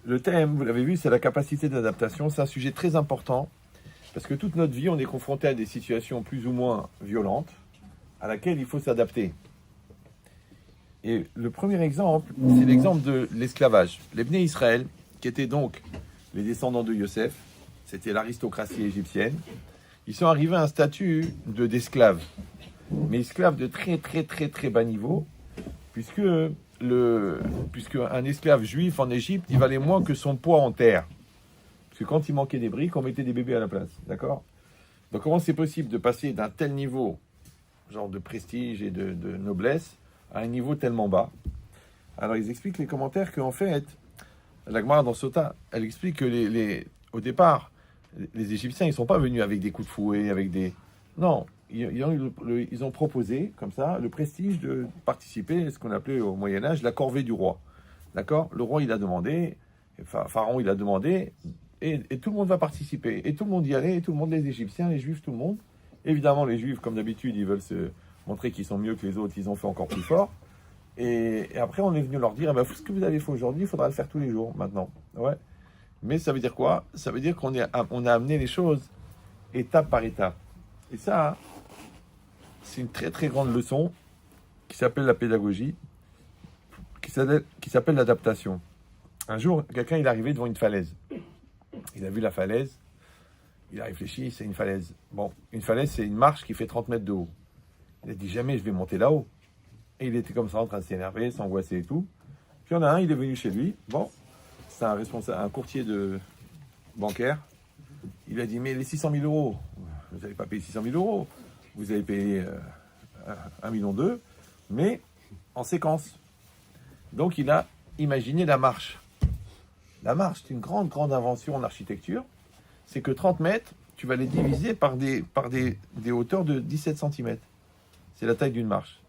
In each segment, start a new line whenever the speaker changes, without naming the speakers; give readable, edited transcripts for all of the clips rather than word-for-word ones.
Le thème, vous l'avez vu, c'est la capacité d'adaptation. C'est un sujet très important parce que toute notre vie, on est confronté à des situations plus ou moins violentes à laquelle il faut s'adapter. Et le premier exemple, c'est l'exemple de l'esclavage. Les Bnei Israël, qui étaient donc les descendants de Yosef, c'était l'aristocratie égyptienne, ils sont arrivés à un statut d'esclaves, mais esclaves de très très très très bas niveau, puisque un esclave juif en Égypte, il valait moins que son poids en terre. Parce que quand il manquait des briques, on mettait des bébés à la place, d'accord? Donc comment c'est possible de passer d'un tel niveau, genre de prestige et de noblesse, à un niveau tellement bas? Alors ils expliquent les commentaires qu'en fait, la Gemara dans Sota, elle explique que au départ, les Égyptiens, ils ne sont pas venus avec des coups de fouet, avec des... Non, ils ont proposé, comme ça, le prestige de participer à ce qu'on appelait au Moyen-Âge la corvée du roi. D'accord? Le roi, il a demandé, Pharaon, il a demandé, et tout le monde va participer. Et tout le monde y allait, et tout le monde, les Égyptiens, les Juifs, tout le monde. Évidemment, les Juifs, comme d'habitude, ils veulent se montrer qu'ils sont mieux que les autres, ils ont fait encore plus fort. Et après, on est venu leur dire, eh ben, ce que vous avez fait aujourd'hui, il faudra le faire tous les jours, maintenant. Ouais. Mais ça veut dire quoi? Ça veut dire qu'on a amené les choses étape par étape. Et ça, c'est une très très grande leçon qui s'appelle la pédagogie, qui s'appelle l'adaptation. Un jour, quelqu'un il est arrivé devant une falaise. Il a vu la falaise, il a réfléchi, c'est une falaise. Bon, une falaise, c'est une marche qui fait 30 mètres de haut. Il a dit, jamais je vais monter là-haut. Et il était comme ça en train de s'énerver, s'angoisser et tout. Puis il y en a un, il est venu chez lui. Bon, c'est un responsable, un courtier bancaire. Il a dit, mais les 600 000 euros, vous n'allez pas payer 600 000 euros. Vous allez payer 1,2 million, mais en séquence. Donc il a imaginé la marche. La marche, c'est une grande, grande invention en architecture. C'est que 30 mètres, tu vas les diviser par des hauteurs de 17 cm. C'est la taille d'une marche.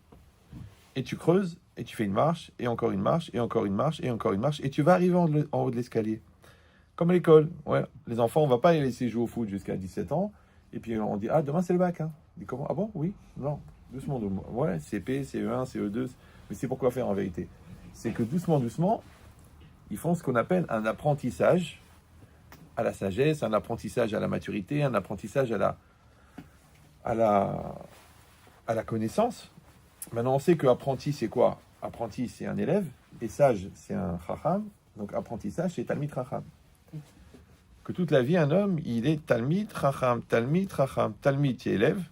Et tu creuses, et tu fais une marche, et encore une marche, et encore une marche, et encore une marche, et tu vas arriver en haut de l'escalier. Comme à l'école. Ouais. Les enfants, on ne va pas les laisser jouer au foot jusqu'à 17 ans, et puis on dit, ah, demain c'est le bac. Hein. On dit, comment? Ah bon? Oui? Non. Doucement, doucement. Ouais, CP, CE1, CE2, mais c'est pourquoi faire en vérité? C'est que doucement, doucement, ils font ce qu'on appelle un apprentissage à la sagesse, un apprentissage à la maturité, un apprentissage à la connaissance. Maintenant, on sait que apprenti, c'est quoi? Apprenti, c'est un élève, et sage, c'est un chacham. Donc, apprentissage, c'est talmid chacham. Que toute la vie, un homme, il est talmid chacham, talmid chacham. Talmid, tu es élève,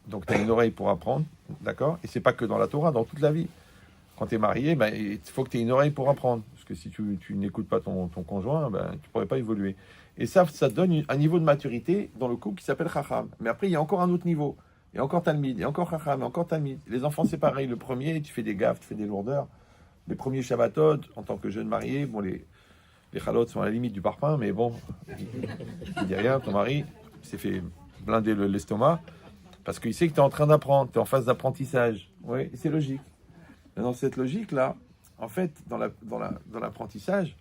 donc tu as une oreille pour apprendre, d'accord? Et c'est pas que dans la Torah, dans toute la vie. Quand tu es marié, ben, il faut que tu aies une oreille pour apprendre. Parce que si tu n'écoutes pas ton conjoint, ben, tu ne pourrais pas évoluer. Et ça donne un niveau de maturité dans le couple qui s'appelle chacham. Mais après, il y a encore un autre niveau. Il y a encore talmid, il y a encore chacham, il y a encore talmid. Les enfants, c'est pareil. Le premier, tu fais des gaffes, tu fais des lourdeurs. Les premiers Shabbatot, en tant que jeune marié, bon, les chalotes sont à la limite du parpaing, mais bon, il dit rien, ton mari s'est fait blinder l'estomac, parce qu'il sait que tu es en train d'apprendre, tu es en phase d'apprentissage. Oui, c'est logique. Dans cette logique-là, en fait, dans l'apprentissage,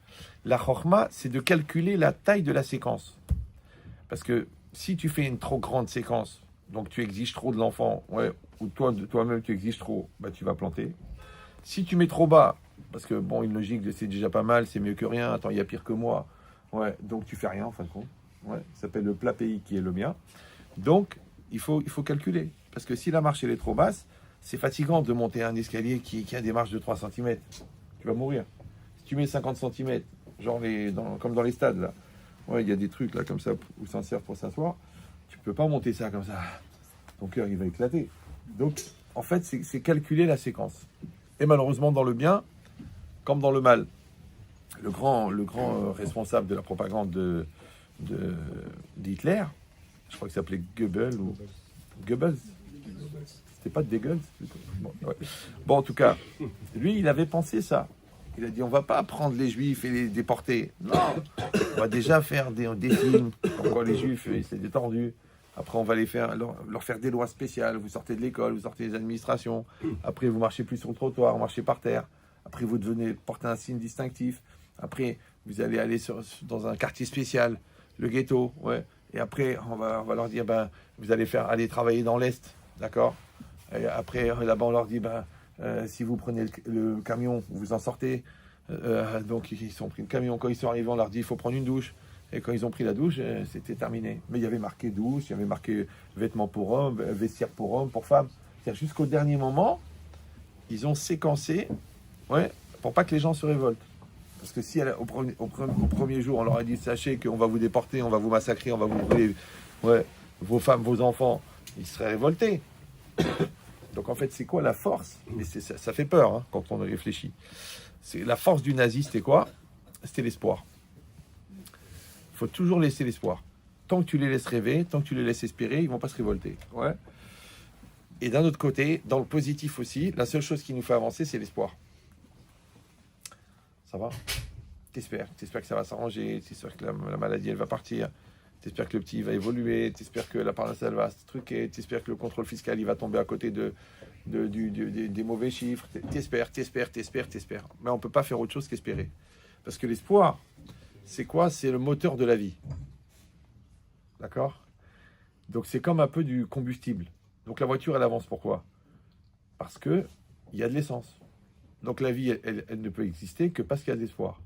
la chorma, c'est de calculer la taille de la séquence. Parce que si tu fais une trop grande séquence, donc tu exiges trop de l'enfant, ouais, ou toi-même tu exiges trop, bah, tu vas planter. Si tu mets trop bas, parce que bon, une logique de c'est déjà pas mal, c'est mieux que rien, attends, il y a pire que moi, ouais, donc tu fais rien en fin de compte. Ouais, ça s'appelle le plat pays qui est le mien. Donc, il faut calculer. Parce que si la marche elle est trop basse, c'est fatigant de monter un escalier qui a des marches de 3 cm. Tu vas mourir. Si tu mets 50 cm, genre comme dans les stades, là, ouais, il y a des trucs là comme ça où ça sert pour s'asseoir, tu peux pas monter ça comme ça. Ton cœur, il va éclater. Donc, en fait, c'est calculer la séquence. Et malheureusement, dans le bien, comme dans le mal, le grand responsable de la propagande d'Hitler, je crois qu'il s'appelait Goebbels ou Goebbels. C'était pas de Goebbels. Bon, en tout cas, lui, il avait pensé ça. Il a dit, on va pas prendre les Juifs et les déporter. Non, on va déjà faire des films. Pourquoi les Juifs, c'est détendu. Après, on va leur faire des lois spéciales. Vous sortez de l'école, vous sortez des administrations. Après, vous marchez plus sur le trottoir, vous marchez par terre. Après, vous devenez porter un signe distinctif. Après, vous allez aller dans un quartier spécial, le ghetto. Ouais. Et après, on va leur dire, ben, vous allez aller travailler dans l'Est. D'accord? Et après, là-bas, on leur dit, ben, si vous prenez le camion, vous en sortez. Donc ils ont pris le camion. Quand ils sont arrivés, on leur dit il faut prendre une douche. Et quand ils ont pris la douche, c'était terminé. Mais il y avait marqué douche, il y avait marqué vêtements pour hommes, vestiaire pour hommes, pour femmes. C'est-à-dire jusqu'au dernier moment, ils ont séquencé, ouais, pour pas que les gens se révoltent. Parce que si au premier jour, on leur a dit sachez qu'on va vous déporter, on va vous massacrer, on va vous brûler, ouais, vos femmes, vos enfants, ils seraient révoltés. Donc en fait, c'est quoi la force? Mais ça fait peur hein, quand on y réfléchit. C'est la force du nazi, c'était quoi? C'était l'espoir. Il faut toujours laisser l'espoir. Tant que tu les laisses rêver, tant que tu les laisses espérer, ils ne vont pas se révolter. Ouais. Et d'un autre côté, dans le positif aussi, la seule chose qui nous fait avancer, c'est l'espoir. Ça va? T'espères que ça va s'arranger, t'espères que la maladie, elle va partir, t'espères que le petit va évoluer, t'espères que la paroisse, elle va se truquer, t'espères que le contrôle fiscal, il va tomber à côté des mauvais chiffres. T'espères. Mais on ne peut pas faire autre chose qu'espérer. Parce que l'espoir, c'est quoi? C'est le moteur de la vie. D'accord? Donc c'est comme un peu du combustible. Donc la voiture, elle avance. Pourquoi? Parce qu'il y a de l'essence. Donc la vie, elle ne peut exister que parce qu'il y a de l'espoir.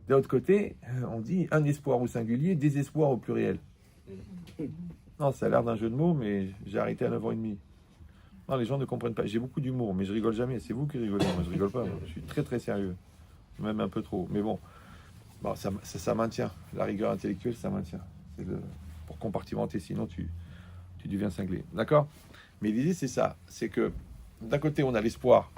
D'un autre côté, on dit un espoir au singulier, désespoir au pluriel. Non, ça a l'air d'un jeu de mots, mais j'ai arrêté à 9 ans et demi. Non, les gens ne comprennent pas. J'ai beaucoup d'humour, mais je rigole jamais. C'est vous qui rigolez. Moi, je rigole pas. Moi. Je suis très, très sérieux. Même un peu trop. Mais bon, ça maintient. La rigueur intellectuelle, ça maintient. Pour compartimenter, sinon tu deviens cinglé. D'accord? Mais l'idée, c'est ça. C'est que d'un côté, on a l'espoir.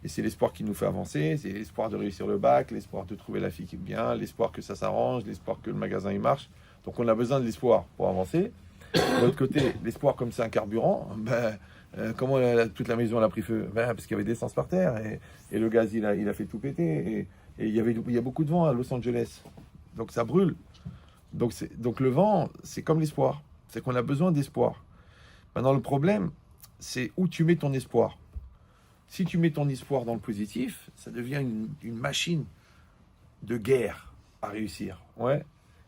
Et c'est l'espoir qui nous fait avancer. C'est l'espoir de réussir le bac, l'espoir de trouver la fille qui est bien, l'espoir que ça s'arrange, l'espoir que le magasin il marche. Donc on a besoin de l'espoir pour avancer. De l'autre côté, l'espoir, comme c'est un carburant, comment toute la maison elle a pris feu? Parce qu'il y avait de l'essence par terre et le gaz il a fait tout péter. Et il y a beaucoup de vent à Los Angeles. Donc ça brûle. Donc le vent, c'est comme l'espoir. C'est qu'on a besoin d'espoir. Maintenant, le problème, c'est où tu mets ton espoir. Si tu mets ton espoir dans le positif, ça devient une machine de guerre à réussir. Ouais.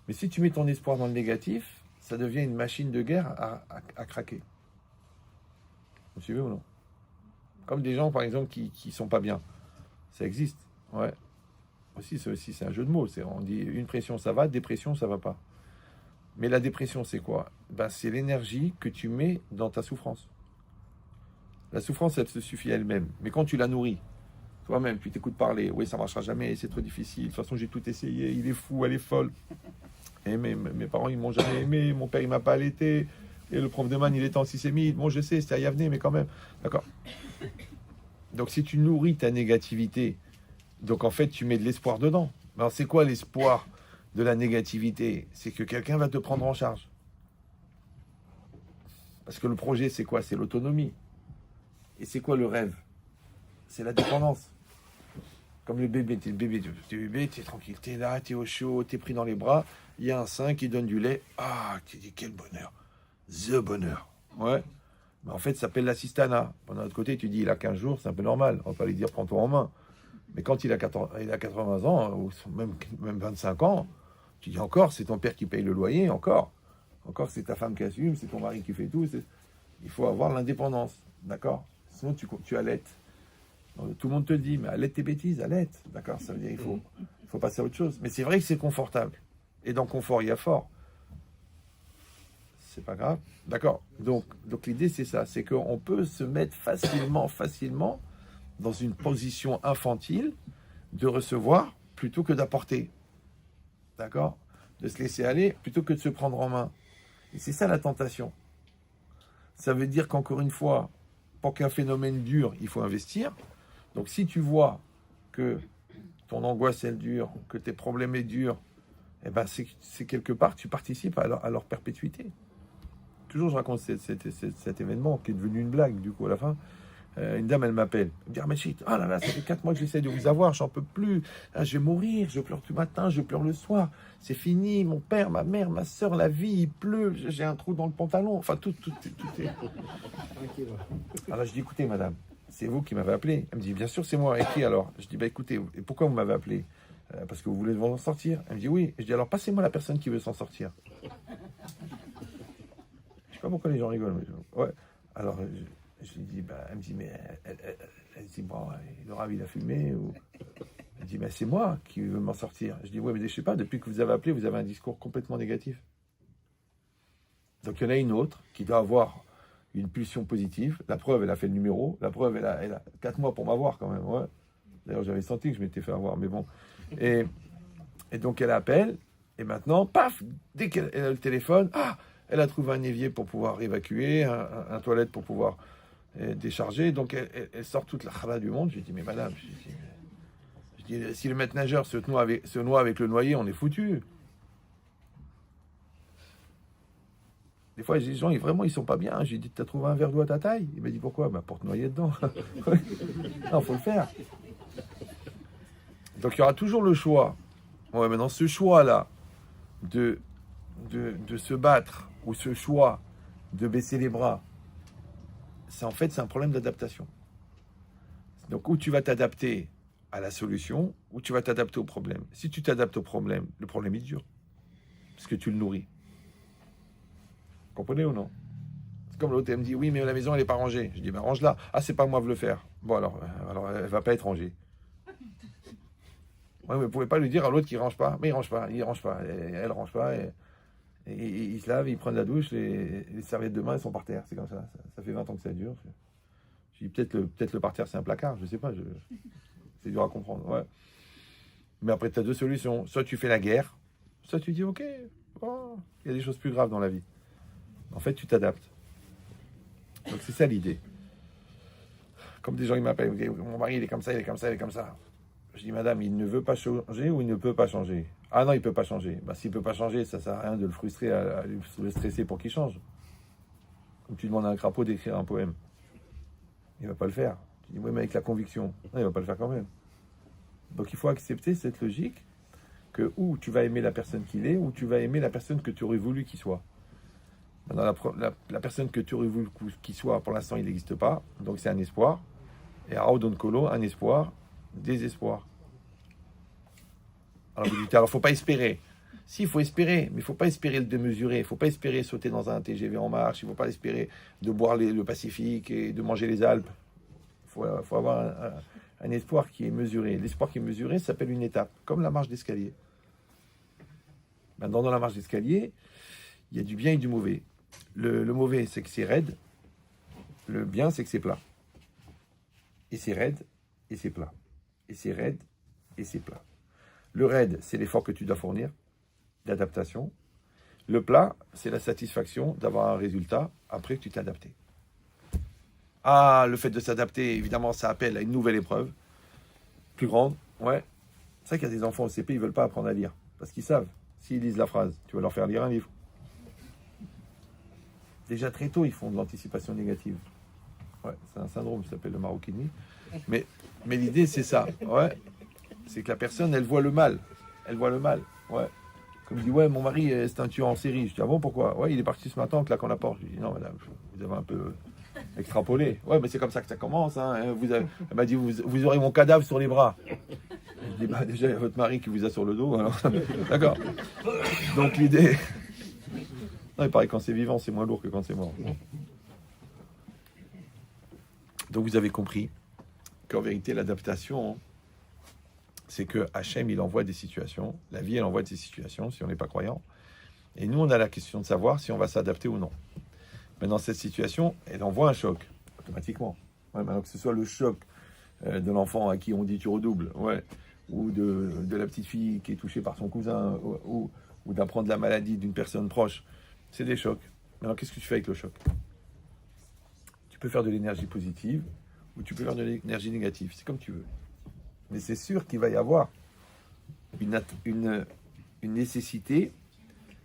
Mais si tu mets ton espoir dans le négatif, ça devient une machine de guerre à craquer. Vous suivez ou non? Comme des gens, par exemple, qui sont pas bien. Ça existe. Ouais. Aussi, c'est un jeu de mots. On dit une pression, ça va, dépression, ça va pas. Mais la dépression, c'est quoi? C'est l'énergie que tu mets dans ta souffrance. La souffrance, elle se suffit elle-même. Mais quand tu la nourris, toi-même, tu t'écoutes parler, oui, ça marchera jamais, c'est trop difficile, de toute façon, j'ai tout essayé, il est fou, elle est folle. Et mes parents, ils m'ont jamais aimé, mon père, il m'a pas allaité, et le prof de man, il était antisémite. Bon, je sais, c'était à Yavne, mais quand même. D'accord. Donc, si tu nourris ta négativité, donc en fait, tu mets de l'espoir dedans. Alors, c'est quoi l'espoir de la négativité? C'est que quelqu'un va te prendre en charge. Parce que le projet, c'est quoi? C'est l'autonomie. Et c'est quoi le rêve? C'est la dépendance. Comme le bébé, t'es le bébé, t'es tranquille, t'es là, t'es au chaud, t'es pris dans les bras, il y a un sein qui donne du lait. Ah, tu dis quel bonheur. The bonheur. Ouais. Mais en fait, ça s'appelle l'assistanat. D'un autre côté, tu dis il a 15 jours, c'est un peu normal. On va pas lui dire prends-toi en main. Mais quand il a 80 ans, ou même 25 ans, tu dis encore, c'est ton père qui paye le loyer, encore. Encore, c'est ta femme qui assume, c'est ton mari qui fait tout. Il faut avoir l'indépendance. D'accord? Sinon, tu allaites. Tout le monde te dit, mais allaite tes bêtises, allaite. D'accord? Ça veut dire qu'il faut passer à autre chose. Mais c'est vrai que c'est confortable. Et dans confort, il y a fort. C'est pas grave. D'accord? Donc l'idée, c'est ça. C'est qu'on peut se mettre facilement dans une position infantile de recevoir plutôt que d'apporter. D'accord? De se laisser aller plutôt que de se prendre en main. Et c'est ça la tentation. Ça veut dire qu'encore une fois, pour qu'un phénomène dure, il faut investir. Donc si tu vois que ton angoisse elle dure, que tes problèmes est durs, eh ben c'est quelque part tu participes à leur perpétuité. Toujours je raconte cet événement qui est devenu une blague du coup à la fin. Une dame elle m'appelle, elle me dit ah mais shit, ah là là ça fait 4 mois que j'essaie de vous avoir, j'en peux plus, ah, je vais mourir, je pleure tout le matin, je pleure le soir, c'est fini, mon père, ma mère, ma soeur, la vie, il pleut, j'ai un trou dans le pantalon, enfin tout est. Alors je dis écoutez madame, c'est vous qui m'avez appelé. Elle me dit bien sûr c'est moi. Et qui alors? Je dis bah écoutez, et pourquoi vous m'avez appelé? Parce que vous voulez vous en sortir. Elle me dit oui. Et je dis alors passez-moi la personne qui veut s'en sortir. Je sais pas pourquoi les gens rigolent. Mais ouais. Alors je lui dis bah elle me dit mais elle dit bon le rave il a fumé ou elle Elle dit, mais c'est moi qui veux m'en sortir. Je dis, ouais, mais je sais pas, depuis que vous avez appelé, vous avez un discours complètement négatif. Donc il y en a une autre qui doit avoir une pulsion positive. La preuve, elle a fait le numéro. La preuve, elle a 4 mois pour m'avoir quand même. Ouais. D'ailleurs, j'avais senti que je m'étais fait avoir, mais bon. Et donc elle appelle, et maintenant, paf, dès qu'elle a le téléphone, elle a trouvé un évier pour pouvoir évacuer, un toilette pour pouvoir décharger. Donc elle sort toute la khala du monde. Je lui dis, mais madame, je dis, si le maître nageur se noie avec le noyé, on est foutu. Des fois, les gens, ils sont pas bien. J'ai dit, t'as trouvé un verre d'eau à ta taille? Il m'a dit, pourquoi? Pour te noyer dedans. Non, faut le faire. Donc, il y aura toujours le choix. Ouais, maintenant, ce choix-là de se battre, ou ce choix de baisser les bras, c'est un problème d'adaptation. Donc, où tu vas t'adapter à la solution, ou tu vas t'adapter au problème. Si tu t'adaptes au problème, le problème est dur. Parce que tu le nourris. Vous comprenez ou non? C'est comme l'autre, elle me dit, oui, mais la maison, elle n'est pas rangée. Je dis, ben range-la. Ah, c'est pas moi de le faire. Bon, alors elle ne va pas être rangée. Ouais, mais vous ne pouvez pas lui dire à l'autre qu'il ne range pas. Mais il ne range pas, elle ne range pas. Et il se lave, il prend de la douche, les serviettes de main, elles sont par terre. C'est comme ça. Ça fait 20 ans que ça dure. Je dis, peut-être le parterre, c'est un placard. Je ne sais pas. C'est dur à comprendre. Ouais. Mais après, tu as deux solutions. Soit tu fais la guerre, soit tu dis, ok, il y a des choses plus graves dans la vie. En fait, tu t'adaptes. Donc, c'est ça l'idée. Comme des gens, ils m'appellent, mon mari, il est comme ça, il est comme ça, il est comme ça. Je dis, madame, il ne veut pas changer ou il ne peut pas changer? Ah non, il ne peut pas changer. Bah, s'il ne peut pas changer, ça ne sert à rien de le frustrer, à le stresser pour qu'il change. Comme tu demandes à un crapaud d'écrire un poème. Il ne va pas le faire. Tu dis, oui, mais avec la conviction. Non, il ne va pas le faire quand même. Donc, il faut accepter cette logique que ou tu vas aimer la personne qu'il est, ou tu vas aimer la personne que tu aurais voulu qu'il soit. Maintenant, la personne que tu aurais voulu qu'il soit, pour l'instant, il n'existe pas. Donc, c'est un espoir. Et à Audon Kolo, un espoir, désespoir. Alors, vous dites, alors, il ne faut pas espérer. Si, il faut espérer, mais il ne faut pas espérer le démesuré. Il ne faut pas espérer sauter dans un TGV en marche. Il ne faut pas espérer de boire le Pacifique et de manger les Alpes. Il faut avoir un espoir qui est mesuré. L'espoir qui est mesuré s'appelle une étape, comme la marche d'escalier. Maintenant, dans la marche d'escalier, il y a du bien et du mauvais. Le mauvais, c'est que c'est raide. Le bien, c'est que c'est plat. Et c'est raide, et c'est plat. Et c'est raide, et c'est plat. Le raide, c'est l'effort que tu dois fournir, d'adaptation. Le plat, c'est la satisfaction d'avoir un résultat après que tu t'es adapté. Ah, le fait de s'adapter, évidemment, ça appelle à une nouvelle épreuve, plus grande, ouais. C'est vrai qu'il y a des enfants au CP, ils ne veulent pas apprendre à lire, parce qu'ils savent, s'ils lisent la phrase, tu vas leur faire lire un livre. Déjà très tôt, ils font de l'anticipation négative. Ouais, c'est un syndrome, ça s'appelle le maroquinisme. Mais l'idée, c'est ça, ouais. C'est que la personne, elle voit le mal. Elle voit le mal, ouais. Comme il dit, ouais, mon mari, c'est un tueur en série. Je dis, ah bon, pourquoi? Ouais, il est parti ce matin en claquant la porte. Je dis, non, madame, vous avez un peu extrapolé. Ouais, mais c'est comme ça que ça commence. Hein. Elle m'a dit, vous aurez mon cadavre sur les bras. Je dis, bah déjà, il y a votre mari qui vous a sur le dos. Alors... D'accord. Donc l'idée... Non, il paraît que quand c'est vivant, c'est moins lourd que quand c'est mort. Donc vous avez compris qu'en vérité, l'adaptation, c'est que Hachem, il envoie des situations. La vie, elle envoie des situations, si on n'est pas croyant. Et nous, on a la question de savoir si on va s'adapter ou non. Mais dans cette situation, elle envoie un choc, automatiquement. Ouais, maintenant que ce soit le choc de l'enfant à qui on dit tu redoubles, ouais, ou de la petite fille qui est touchée par son cousin, ou d'apprendre la maladie d'une personne proche, c'est des chocs. Maintenant, qu'est-ce que tu fais avec le choc? Tu peux faire de l'énergie positive, ou tu peux faire de l'énergie négative. C'est comme tu veux. Mais c'est sûr qu'il va y avoir une nécessité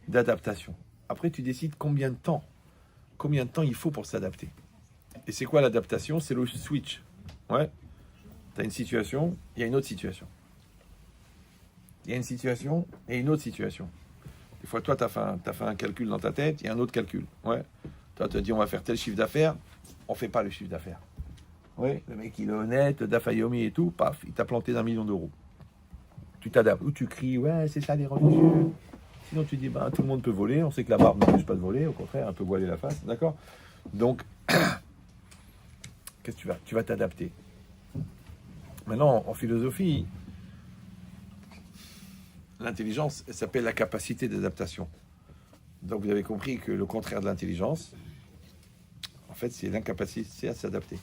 d'adaptation. Après, tu décides combien de temps il faut pour s'adapter. Et c'est quoi l'adaptation? C'est le switch. Ouais. Tu as une situation, il y a une autre situation. Il y a une situation et une autre situation. Des fois, toi, tu as fait un calcul dans ta tête, il y a un autre calcul. Ouais. Toi, tu te dis, on va faire tel chiffre d'affaires, on ne fait pas le chiffre d'affaires. Oui, le mec, il est honnête, Dafayomi et tout, paf, il t'a planté d'1 million d'euros. Tu t'adaptes, ou tu cries, ouais, c'est ça les religieux. Sinon, tu dis, bah, tout le monde peut voler, on sait que la barbe n'empêche pas de voler, au contraire, un peu voiler la face, d'accord? Donc, qu'est-ce que tu vas t'adapter. Maintenant, en philosophie, L'intelligence, elle s'appelle la capacité d'adaptation. Donc vous avez compris que le contraire de l'intelligence, en fait, c'est l'incapacité à s'adapter.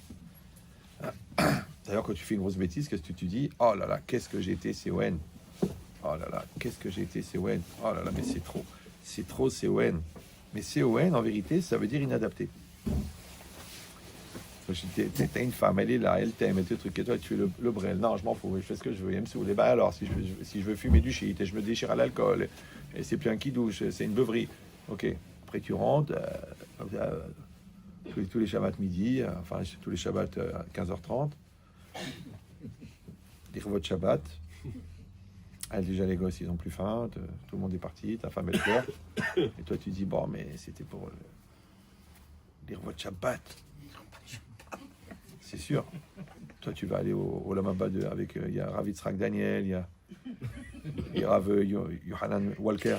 D'ailleurs, quand tu fais une grosse bêtise, qu'est-ce que tu dis? Oh là là, qu'est-ce que j'ai été CON. Oh là là, qu'est-ce que j'ai été CON. Oh là là, mais c'est trop. C'est trop CON. Mais CON, en vérité, ça veut dire inadapté. T'as une femme, elle est là, elle t'aime, et tout truc, et toi tu es le brel. Non, je m'en fous, je fais ce que je veux, elle me saoule. Et bah alors, si je veux fumer du shit et je me déchire à l'alcool, et c'est plus un qui-douche, c'est une beuverie. Ok, après tu rentres, tous les Shabbats midi, enfin tous les Shabbats à 15h30, dire votre Shabbat. Elle déjà les gosses ils ont plus faim, tout le monde est parti, ta femme elle pleure, et toi tu dis bon mais c'était pour dire votre Shabbat. C'est sûr. Toi, tu vas aller au Lamaba avec. Il y a Rav Yitzhak Daniel, il y a Rav Yohanan Walker.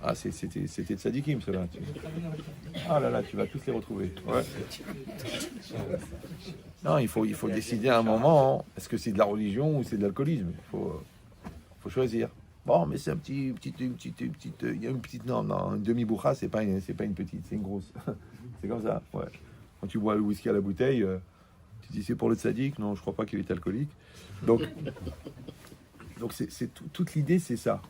Ah, c'était Tzadikim, ceux-là. Ah là là, tu vas tous les retrouver. Ouais. Non, il faut décider à un moment, est-ce que c'est de la religion ou c'est de l'alcoolisme? Il faut choisir. Bon, mais c'est il y a une petite, non, une demi-boucha, c'est pas une petite, c'est une grosse. C'est comme ça, ouais. Quand tu bois le whisky à la bouteille, tu dis c'est pour le tzaddik. Non, je crois pas qu'il est alcoolique. Donc toute l'idée, c'est ça.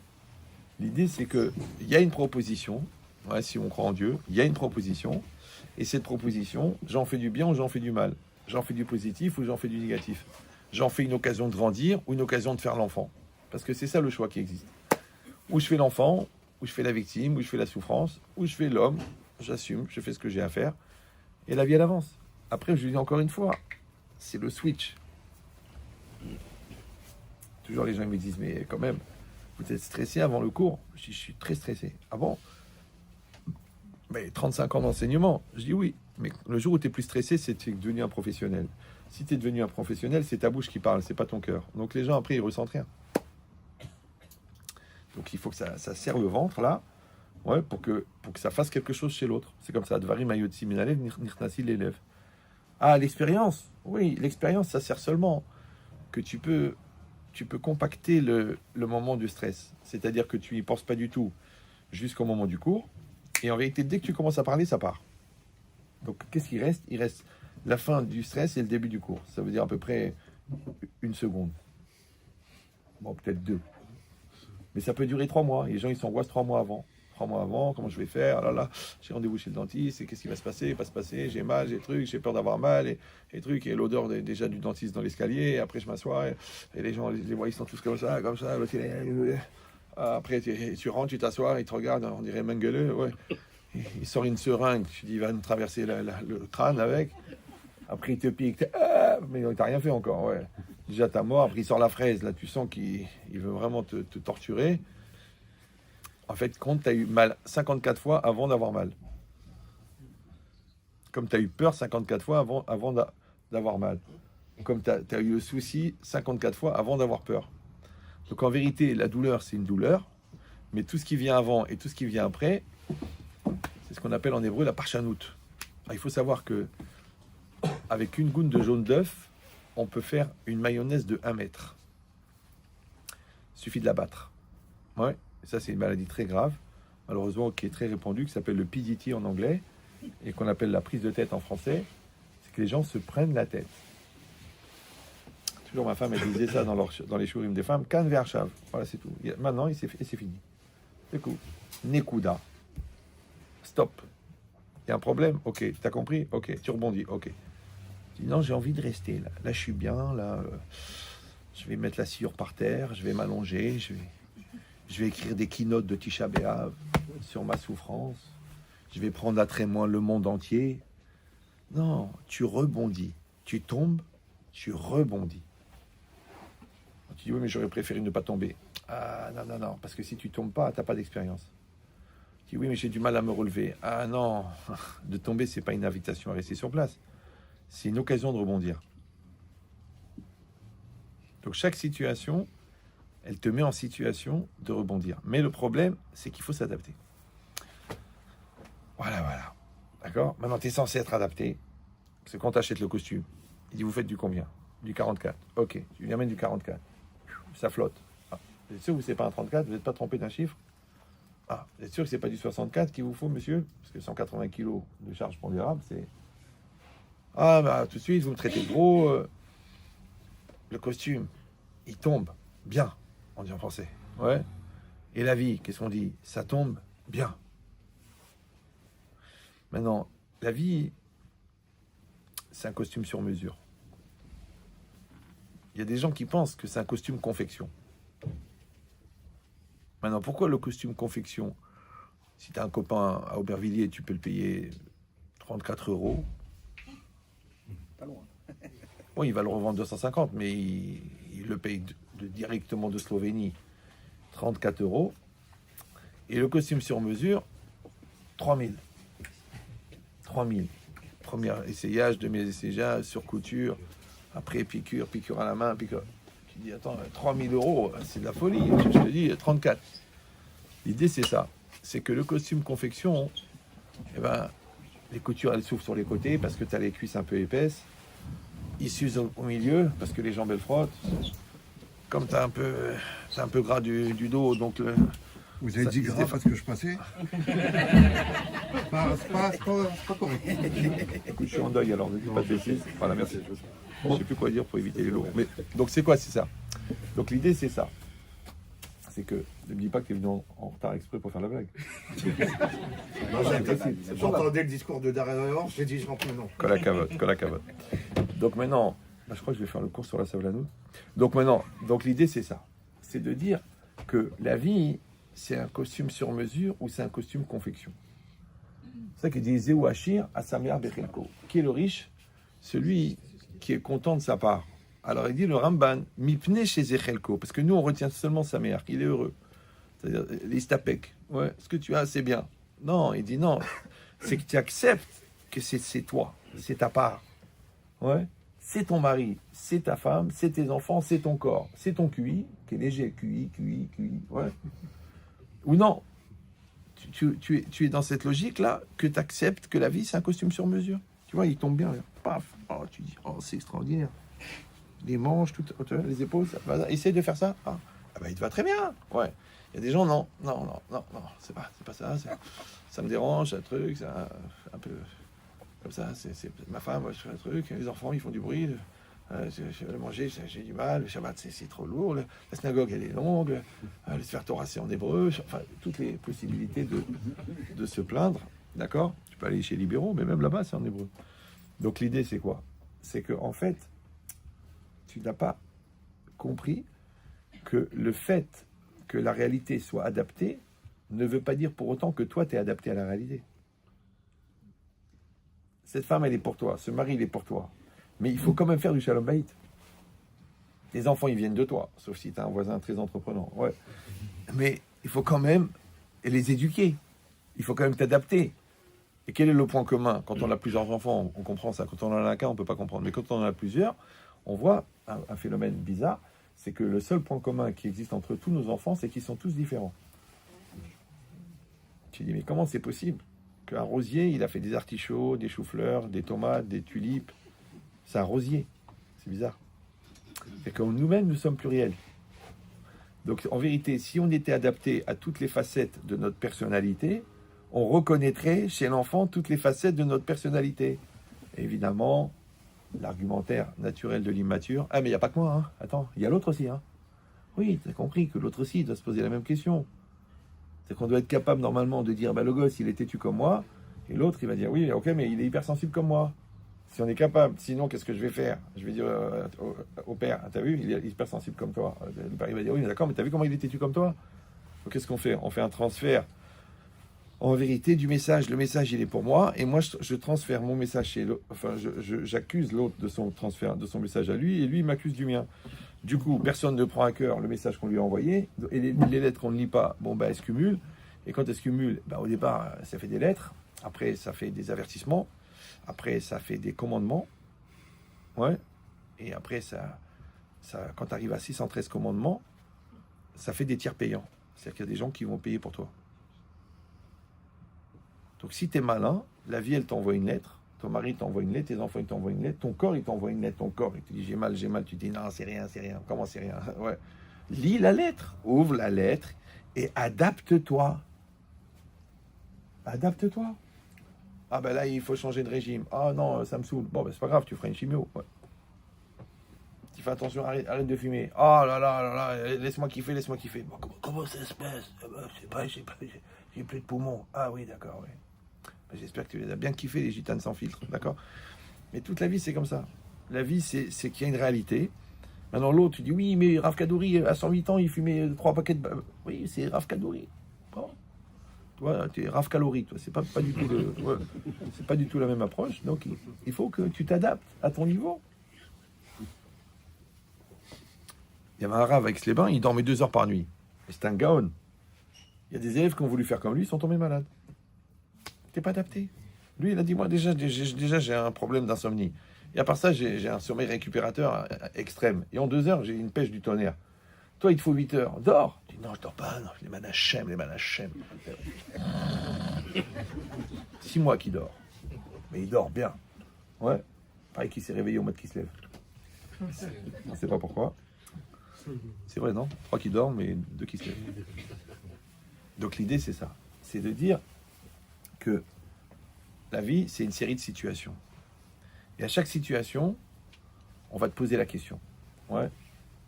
L'idée, c'est que il y a une proposition. Ouais, si on croit en Dieu, il y a une proposition. Et cette proposition, j'en fais du bien ou j'en fais du mal. J'en fais du positif ou j'en fais du négatif. J'en fais une occasion de grandir ou une occasion de faire l'enfant. Parce que c'est ça le choix qui existe. Ou je fais l'enfant, ou je fais la victime, ou je fais la souffrance, ou je fais l'homme. J'assume, je fais ce que j'ai à faire. Et la vie, elle avance. Après, je le dis encore une fois, c'est le switch. Toujours les gens me disent, mais quand même, vous êtes stressé avant le cours? Je suis très stressé. Ah bon? Mais 35 ans d'enseignement. Je dis oui. Mais le jour où tu es plus stressé, c'est que tu es devenu un professionnel. Si tu es devenu un professionnel, c'est ta bouche qui parle, c'est pas ton cœur. Donc les gens, après, ils ressentent rien. Donc il faut que ça serre le ventre, là. Ouais, pour que ça fasse quelque chose chez l'autre. C'est comme ça. Dvarim ayotzi minalev nirnasi l'élève. Ah, l'expérience. Oui, l'expérience, ça sert seulement que tu peux compacter le moment du stress. C'est-à-dire que tu n'y penses pas du tout jusqu'au moment du cours. Et en vérité, dès que tu commences à parler, ça part. Donc, qu'est-ce qui reste? Il reste la fin du stress et le début du cours. Ça veut dire à peu près 1 seconde. Bon, peut-être 2. Mais ça peut durer 3 mois. Les gens, ils s'angoissent 3 mois avant. 3 mois avant, comment je vais faire? Ah là là, j'ai rendez-vous chez le dentiste, et qu'est-ce qui va se passer? Pas se passer, j'ai mal, j'ai truc, j'ai peur d'avoir mal, et truc, et l'odeur déjà du dentiste dans l'escalier, et après je m'assois, et les gens, les voix, ils sont tous comme ça, après tu rentres, tu t'assois, ils te regardent, on dirait Mengele, ouais. Il sort une seringue, tu dis, il va nous traverser le crâne avec, après il te pique, mais il t'a rien fait encore, ouais. Déjà t'as mort, après il sort la fraise, là tu sens qu'il veut vraiment te torturer. En fait, compte, tu as eu mal 54 fois avant d'avoir mal. Comme tu as eu peur 54 fois avant d'avoir mal. Comme tu as eu le souci 54 fois avant d'avoir peur. Donc en vérité, la douleur, c'est une douleur. Mais tout ce qui vient avant et tout ce qui vient après, c'est ce qu'on appelle en hébreu la parchanout. Il faut savoir que avec une goutte de jaune d'œuf, on peut faire une mayonnaise de 1 mètre. Il suffit de la battre. Ouais. Ça, c'est une maladie très grave, malheureusement, qui est très répandue, qui s'appelle le PDT en anglais, et qu'on appelle la prise de tête en français. C'est que les gens se prennent la tête. Toujours ma femme, elle disait ça dans les shurim des femmes. Kan ve'arshav. Voilà, c'est tout. Maintenant, c'est fini. C'est cool. Nekuda. Stop. Il y a un problème? Ok. T'as compris? Ok. Tu rebondis? Ok. Tu dis non, j'ai envie de rester là. Là, je suis bien. Là, je vais mettre la sciure par terre. Je vais m'allonger. Je vais écrire des keynotes de Tisha B'Av sur ma souffrance. Je vais prendre à témoin le monde entier. Non, tu rebondis. Tu tombes, tu rebondis. Tu dis, oui, mais j'aurais préféré ne pas tomber. Ah, non, parce que si tu tombes pas, tu n'as pas d'expérience. Tu dis, oui, mais j'ai du mal à me relever. Ah non, de tomber, c'est pas une invitation à rester sur place. C'est une occasion de rebondir. Donc chaque situation, elle te met en situation de rebondir. Mais le problème, c'est qu'il faut s'adapter. Voilà. D'accord? Maintenant, tu es censé être adapté. C'est quand tu achètes le costume. Il dit, vous faites du combien? Du 44. Ok, tu lui amènes du 44. Ça flotte. Vous êtes sûr que c'est pas un 34? Vous n'êtes pas trompé d'un chiffre? Ah, vous êtes sûr que c'est pas du 64 qu'il vous faut, monsieur? Parce que 180 kilos de charge pondérable, c'est... Ah, bah, tout de suite, vous me traitez de gros. Le costume, il tombe bien, on dit en français. Ouais. Et la vie, qu'est-ce qu'on dit? Ça tombe bien. Maintenant, la vie, c'est un costume sur mesure. Il y a des gens qui pensent que c'est un costume confection. Maintenant, pourquoi le costume confection? Si tu as un copain à Aubervilliers, tu peux le payer 34 €.
Pas loin.
Bon, il va le revendre 250, mais il le paye directement de Slovénie, 34 €. Et le costume sur mesure, 3000. 3000. Premier essayage, demi essayage, sur couture, après piqûre à la main, piqûre. Tu dis, attends, 3000 €, c'est de la folie. Je te dis, 34. L'idée, c'est ça. C'est que le costume confection, eh ben, les coutures, elles s'ouvrent sur les côtés parce que tu as les cuisses un peu épaisses. Ils s'usent au milieu parce que les jambes, elles frottent. Comme tu as un peu gras du dos, donc...
Vous avez dit gras parce que je passais. C'est pas correct.
Écoute, je suis en deuil, alors ne dis pas de bêtises. Voilà, merci. Je ne sais plus quoi dire pour éviter les lots. Mais, donc c'est quoi, c'est ça. Donc l'idée, c'est ça. C'est que, ne me dis pas que tu es venu en retard exprès pour faire la blague.
J'entendais le discours de Darren, j'ai dit je rentre maintenant.
Colle la cavote. Donc maintenant, bah, je crois que je vais faire le cours sur la savlanout. Donc maintenant, l'idée, c'est ça. C'est de dire que la vie, c'est un costume sur mesure ou c'est un costume confection. C'est ça qu'il dit Zéou Achir à Samer Bechelko. Qui est le riche? Celui qui est content de sa part. Alors il dit le Ramban, Mipne chez Zechelko, parce que nous on retient seulement sa mère, qu'il est heureux. C'est-à-dire l'istapek. Ouais, ce que tu as, c'est bien. Non, il dit non. C'est que tu acceptes que c'est toi, c'est ta part. Ouais. C'est ton mari, c'est ta femme, c'est tes enfants, c'est ton corps, c'est ton QI, qui est léger, QI, ouais. Ou non, tu es dans cette logique-là, que tu acceptes que la vie, c'est un costume sur mesure. Tu vois, il tombe bien, là. Paf, oh, tu dis, oh, c'est extraordinaire. Les manches, tout, les épaules, ça, essaye de faire ça. Ah, bah, il te va très bien. Ouais. Il y a des gens, non, c'est pas ça, ça me dérange, un truc, ça, un peu comme ça, c'est ma femme, moi, je fais un truc, les enfants, ils font du bruit. Je vais le manger, j'ai du mal, le Shabbat c'est trop lourd, la synagogue elle est longue, le Sefer Torah c'est en hébreu, enfin toutes les possibilités de se plaindre, d'accord? Tu peux aller chez les libéraux, mais même là-bas c'est en hébreu. Donc l'idée c'est quoi? C'est que en fait, tu n'as pas compris que le fait que la réalité soit adaptée ne veut pas dire pour autant que toi tu es adapté à la réalité. Cette femme elle est pour toi, ce mari il est pour toi. Mais il faut quand même faire du shalom bayit. Les enfants, ils viennent de toi, sauf si tu as un voisin très entreprenant. Ouais. Mais il faut quand même les éduquer. Il faut quand même t'adapter. Et quel est le point commun? Quand on a plusieurs enfants, on comprend ça. Quand on en a qu'un, on ne peut pas comprendre. Mais quand on en a plusieurs, on voit un phénomène bizarre. C'est que le seul point commun qui existe entre tous nos enfants, c'est qu'ils sont tous différents. Tu dis, mais comment c'est possible qu'un rosier, il a fait des artichauts, des choux-fleurs, des tomates, des tulipes? C'est un rosier. C'est bizarre. C'est comme nous-mêmes, nous sommes pluriels. Donc, en vérité, si on était adapté à toutes les facettes de notre personnalité, on reconnaîtrait chez l'enfant toutes les facettes de notre personnalité. Et évidemment, l'argumentaire naturel de l'immature. Ah, mais il n'y a pas que moi, hein. Attends, il y a l'autre aussi, hein. Oui, tu as compris que l'autre aussi doit se poser la même question. C'est qu'on doit être capable, normalement, de dire, bah, le gosse, il est têtu comme moi. Et l'autre, il va dire, oui, ok, mais il est hypersensible comme moi. Si on est capable, sinon, qu'est-ce que je vais faire? Je vais dire au père, t'as vu, il est hypersensible comme toi. Le père, il va dire, oui, mais d'accord, mais t'as vu comment il est têtu comme toi? Donc, qu'est-ce qu'on fait? On fait un transfert, en vérité, du message. Le message, il est pour moi, et moi, je transfère mon message chez l'autre. Enfin, j'accuse l'autre de son transfert, de son message à lui, et lui, il m'accuse du mien. Du coup, personne ne prend à cœur le message qu'on lui a envoyé, et les lettres qu'on ne lit pas, bon, bah, elles se cumulent. Et quand elles se cumulent, bah, au départ, ça fait des lettres, après, ça fait des avertissements. Après, ça fait des commandements. Ouais. Et après, quand tu arrives à 613 commandements, ça fait des tiers payants. C'est-à-dire qu'il y a des gens qui vont payer pour toi. Donc, si tu es malin, la vie, elle t'envoie une lettre. Ton mari t'envoie une lettre. Tes enfants, ils t'envoient une lettre. Ton corps, il t'envoie une lettre. Ton corps, il te dit j'ai mal. Tu te dis non, c'est rien. Comment c'est rien? Ouais. Lis la lettre, ouvre la lettre et adapte-toi. Adapte-toi. Ah ben là, il faut changer de régime. Ah non, ça me saoule. Bon, ben c'est pas grave, tu feras une chimio. Ouais. Tu fais attention, arrête de fumer. Oh là là là là, laisse-moi kiffer, laisse-moi kiffer. Bon, comment ça se passe? Je sais pas, j'ai plus de poumons. Ah oui, d'accord, oui. Ben, j'espère que tu les as bien kiffés, les gitanes sans filtre, d'accord? Mais toute la vie, c'est comme ça. La vie, c'est qu'il y a une réalité. Maintenant, l'autre, tu dis, oui, mais Rav Kadouri, à 108 ans, il fumait 3 paquets de... Oui, c'est Rav Kadouri. Bon. Toi, tu es Rav Calorie, toi. C'est pas du tout c'est pas du tout la même approche. Donc, il faut que tu t'adaptes à ton niveau. Il y avait un Rav avec les bains, il dormait 2 heures par nuit. Et c'est un gaon. Il y a des élèves qui ont voulu faire comme lui, ils sont tombés malades. T'es pas adapté. Lui, il a dit, moi, déjà j'ai un problème d'insomnie. Et à part ça, j'ai un sommeil récupérateur extrême. Et en 2 heures, j'ai une pêche du tonnerre. Toi, il te faut 8 heures. Dors. Je dis, non, je dors pas. Non, les manachem. 6 mois qu'il dort. Mais il dort bien. Ouais. Pareil qu'il s'est réveillé au mois qu'il se lève. On ne sait pas pourquoi. C'est vrai, non? 3 qui dorment, mais 2 qui se lèvent. Donc l'idée, c'est ça. C'est de dire que la vie, c'est une série de situations. Et à chaque situation, on va te poser la question. Ouais.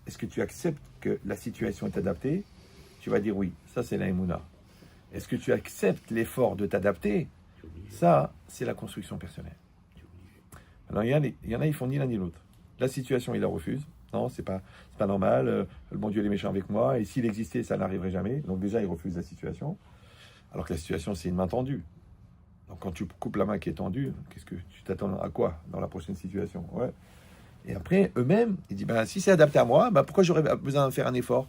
Est-ce que tu acceptes que la situation est adaptée? Tu vas dire oui. Ça, c'est la Emouna. Est-ce que tu acceptes l'effort de t'adapter? Ça, c'est la construction personnelle. Alors, il y en a, ils font ni l'un ni l'autre. La situation, ils la refusent. Non, c'est pas normal. Le bon Dieu, il est méchant avec moi. Et s'il existait, ça n'arriverait jamais. Donc déjà, ils refusent la situation. Alors que la situation, c'est une main tendue. Donc quand tu coupes la main qui est tendue, qu'est-ce que tu t'attends à quoi dans la prochaine situation? Ouais. Et après, eux-mêmes, ils disent, ben, si c'est adapté à moi, ben, pourquoi j'aurais besoin de faire un effort?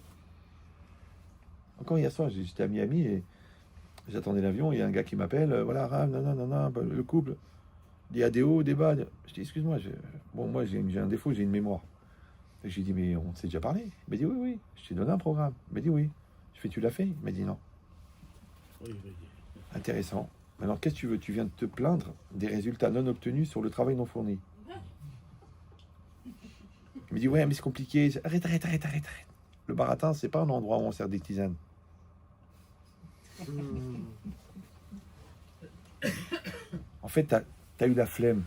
Encore hier soir, j'étais à Miami et j'attendais l'avion, il y a un gars qui m'appelle, voilà, Rav, non, le couple, il y a des hauts, des bas. Je dis, excuse-moi, moi j'ai un défaut, j'ai une mémoire. Et j'ai dit, mais on s'est déjà parlé. Il m'a dit, oui, je t'ai donné un programme. Il m'a dit, oui. Je fais, tu l'as fait? Il m'a dit, non. Intéressant. Alors, qu'est-ce que tu veux? Tu viens de te plaindre des résultats non obtenus sur le travail non fourni. Il me dit, ouais, mais c'est compliqué. Arrête. Le baratin, c'est pas un endroit où on sert des tisanes. En fait, t'as eu la flemme.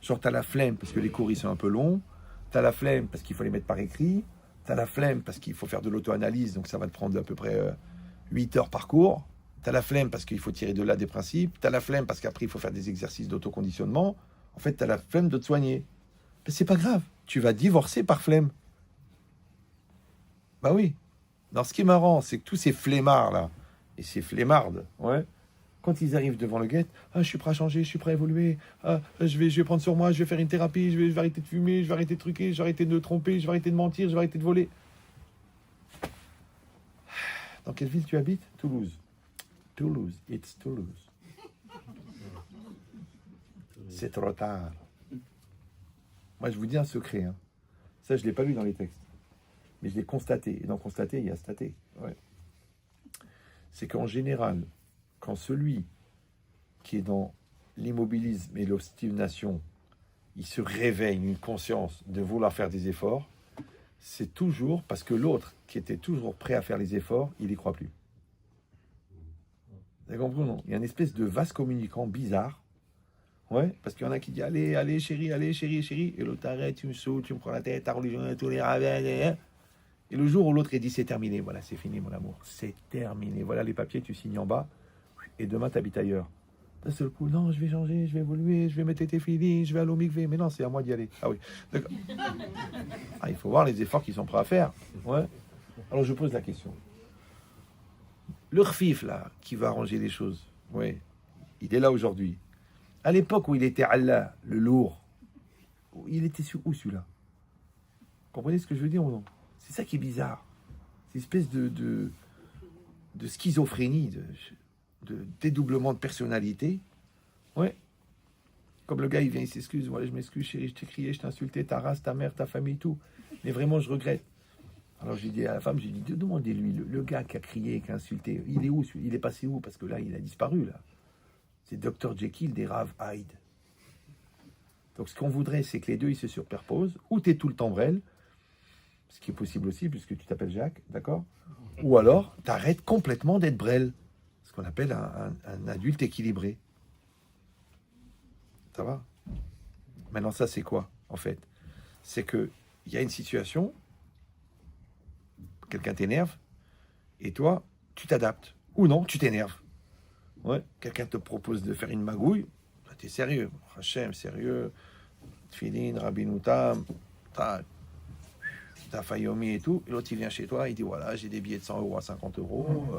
Genre, t'as la flemme parce que les cours, ils sont un peu longs. T'as la flemme parce qu'il faut les mettre par écrit. T'as la flemme parce qu'il faut faire de l'auto-analyse. Donc, ça va te prendre à peu près 8 heures par cours. T'as la flemme parce qu'il faut tirer de là des principes. T'as la flemme parce qu'après, il faut faire des exercices d'autoconditionnement. En fait, t'as la flemme de te soigner. Mais c'est pas grave. Tu vas divorcer par flemme. Bah oui. Alors, ce qui est marrant, c'est que tous ces flemmards, là, et ces flemmardes, ouais, quand ils arrivent devant le guet, je suis prêt à changer, je suis prêt à évoluer, je vais prendre sur moi, je vais faire une thérapie, je vais arrêter de fumer, je vais arrêter de truquer, je vais arrêter de me tromper, je vais arrêter de mentir, je vais arrêter de voler. Dans quelle ville tu habites? Toulouse. Toulouse, it's Toulouse. C'est trop tard. Moi, je vous dis un secret. Hein. Ça, je ne l'ai pas lu dans les textes. Mais je l'ai constaté. Et dans constater, il y a staté. Ouais. C'est qu'en général, quand celui qui est dans l'immobilisme et l'obstination, il se réveille une conscience de vouloir faire des efforts, c'est toujours parce que l'autre, qui était toujours prêt à faire les efforts, il n'y croit plus. Vous avez compris, non? Il y a une espèce de vase communicant bizarre. Ouais, parce qu'il y en a qui disent allez chérie, et l'autre t'arrête, tu me saoules, tu me prends la tête, ta religion, tous les ravins. Et le jour où l'autre il dit c'est terminé, voilà, c'est fini mon amour, c'est terminé. Voilà les papiers, tu signes en bas, et demain t'habites ailleurs. D'un seul coup, non, je vais changer, je vais évoluer, je vais mettre tes filles, je vais aller au mikvé. Mais non, c'est à moi d'y aller. Ah oui, d'accord. Ah, il faut voir les efforts qu'ils sont prêts à faire. Ouais. Alors je pose la question. Le khfif, là, qui va arranger les choses, ouais, il est là aujourd'hui. À l'époque où il était Allah, le lourd, il était où celui-là? Comprenez ce que je veux dire ou non? C'est ça qui est bizarre. C'est une espèce de schizophrénie, de dédoublement de personnalité. Ouais. Comme le gars, il vient, il s'excuse. Voilà, je m'excuse, chérie, je t'ai crié, je t'ai insulté, ta race, ta mère, ta famille, tout. Mais vraiment, je regrette. Alors j'ai dit à la femme, j'ai dit, demandez-lui, le gars qui a crié, qui a insulté, il est où? Il est passé où? Parce que là, il a disparu, là. C'est Dr Jekyll des Rav Hyde. Donc ce qu'on voudrait, c'est que les deux, ils se superposent. Ou tu es tout le temps vrai. ce qui est possible aussi, puisque tu t'appelles Jacques, d'accord? Ou alors, tu arrêtes complètement d'être Brel, ce qu'on appelle un adulte équilibré. Ça va? Maintenant, ça, c'est quoi, en fait? C'est qu'il y a une situation, quelqu'un t'énerve, et toi, tu t'adaptes. Ou non, tu t'énerves. Ouais. Quelqu'un te propose de faire une magouille, tu es sérieux. Hachem, sérieux. Tfilin, Rabinoutam, ta Fayomi et tout. Et l'autre, il vient chez toi, il dit voilà, j'ai des billets de 100 euros à 50 euros.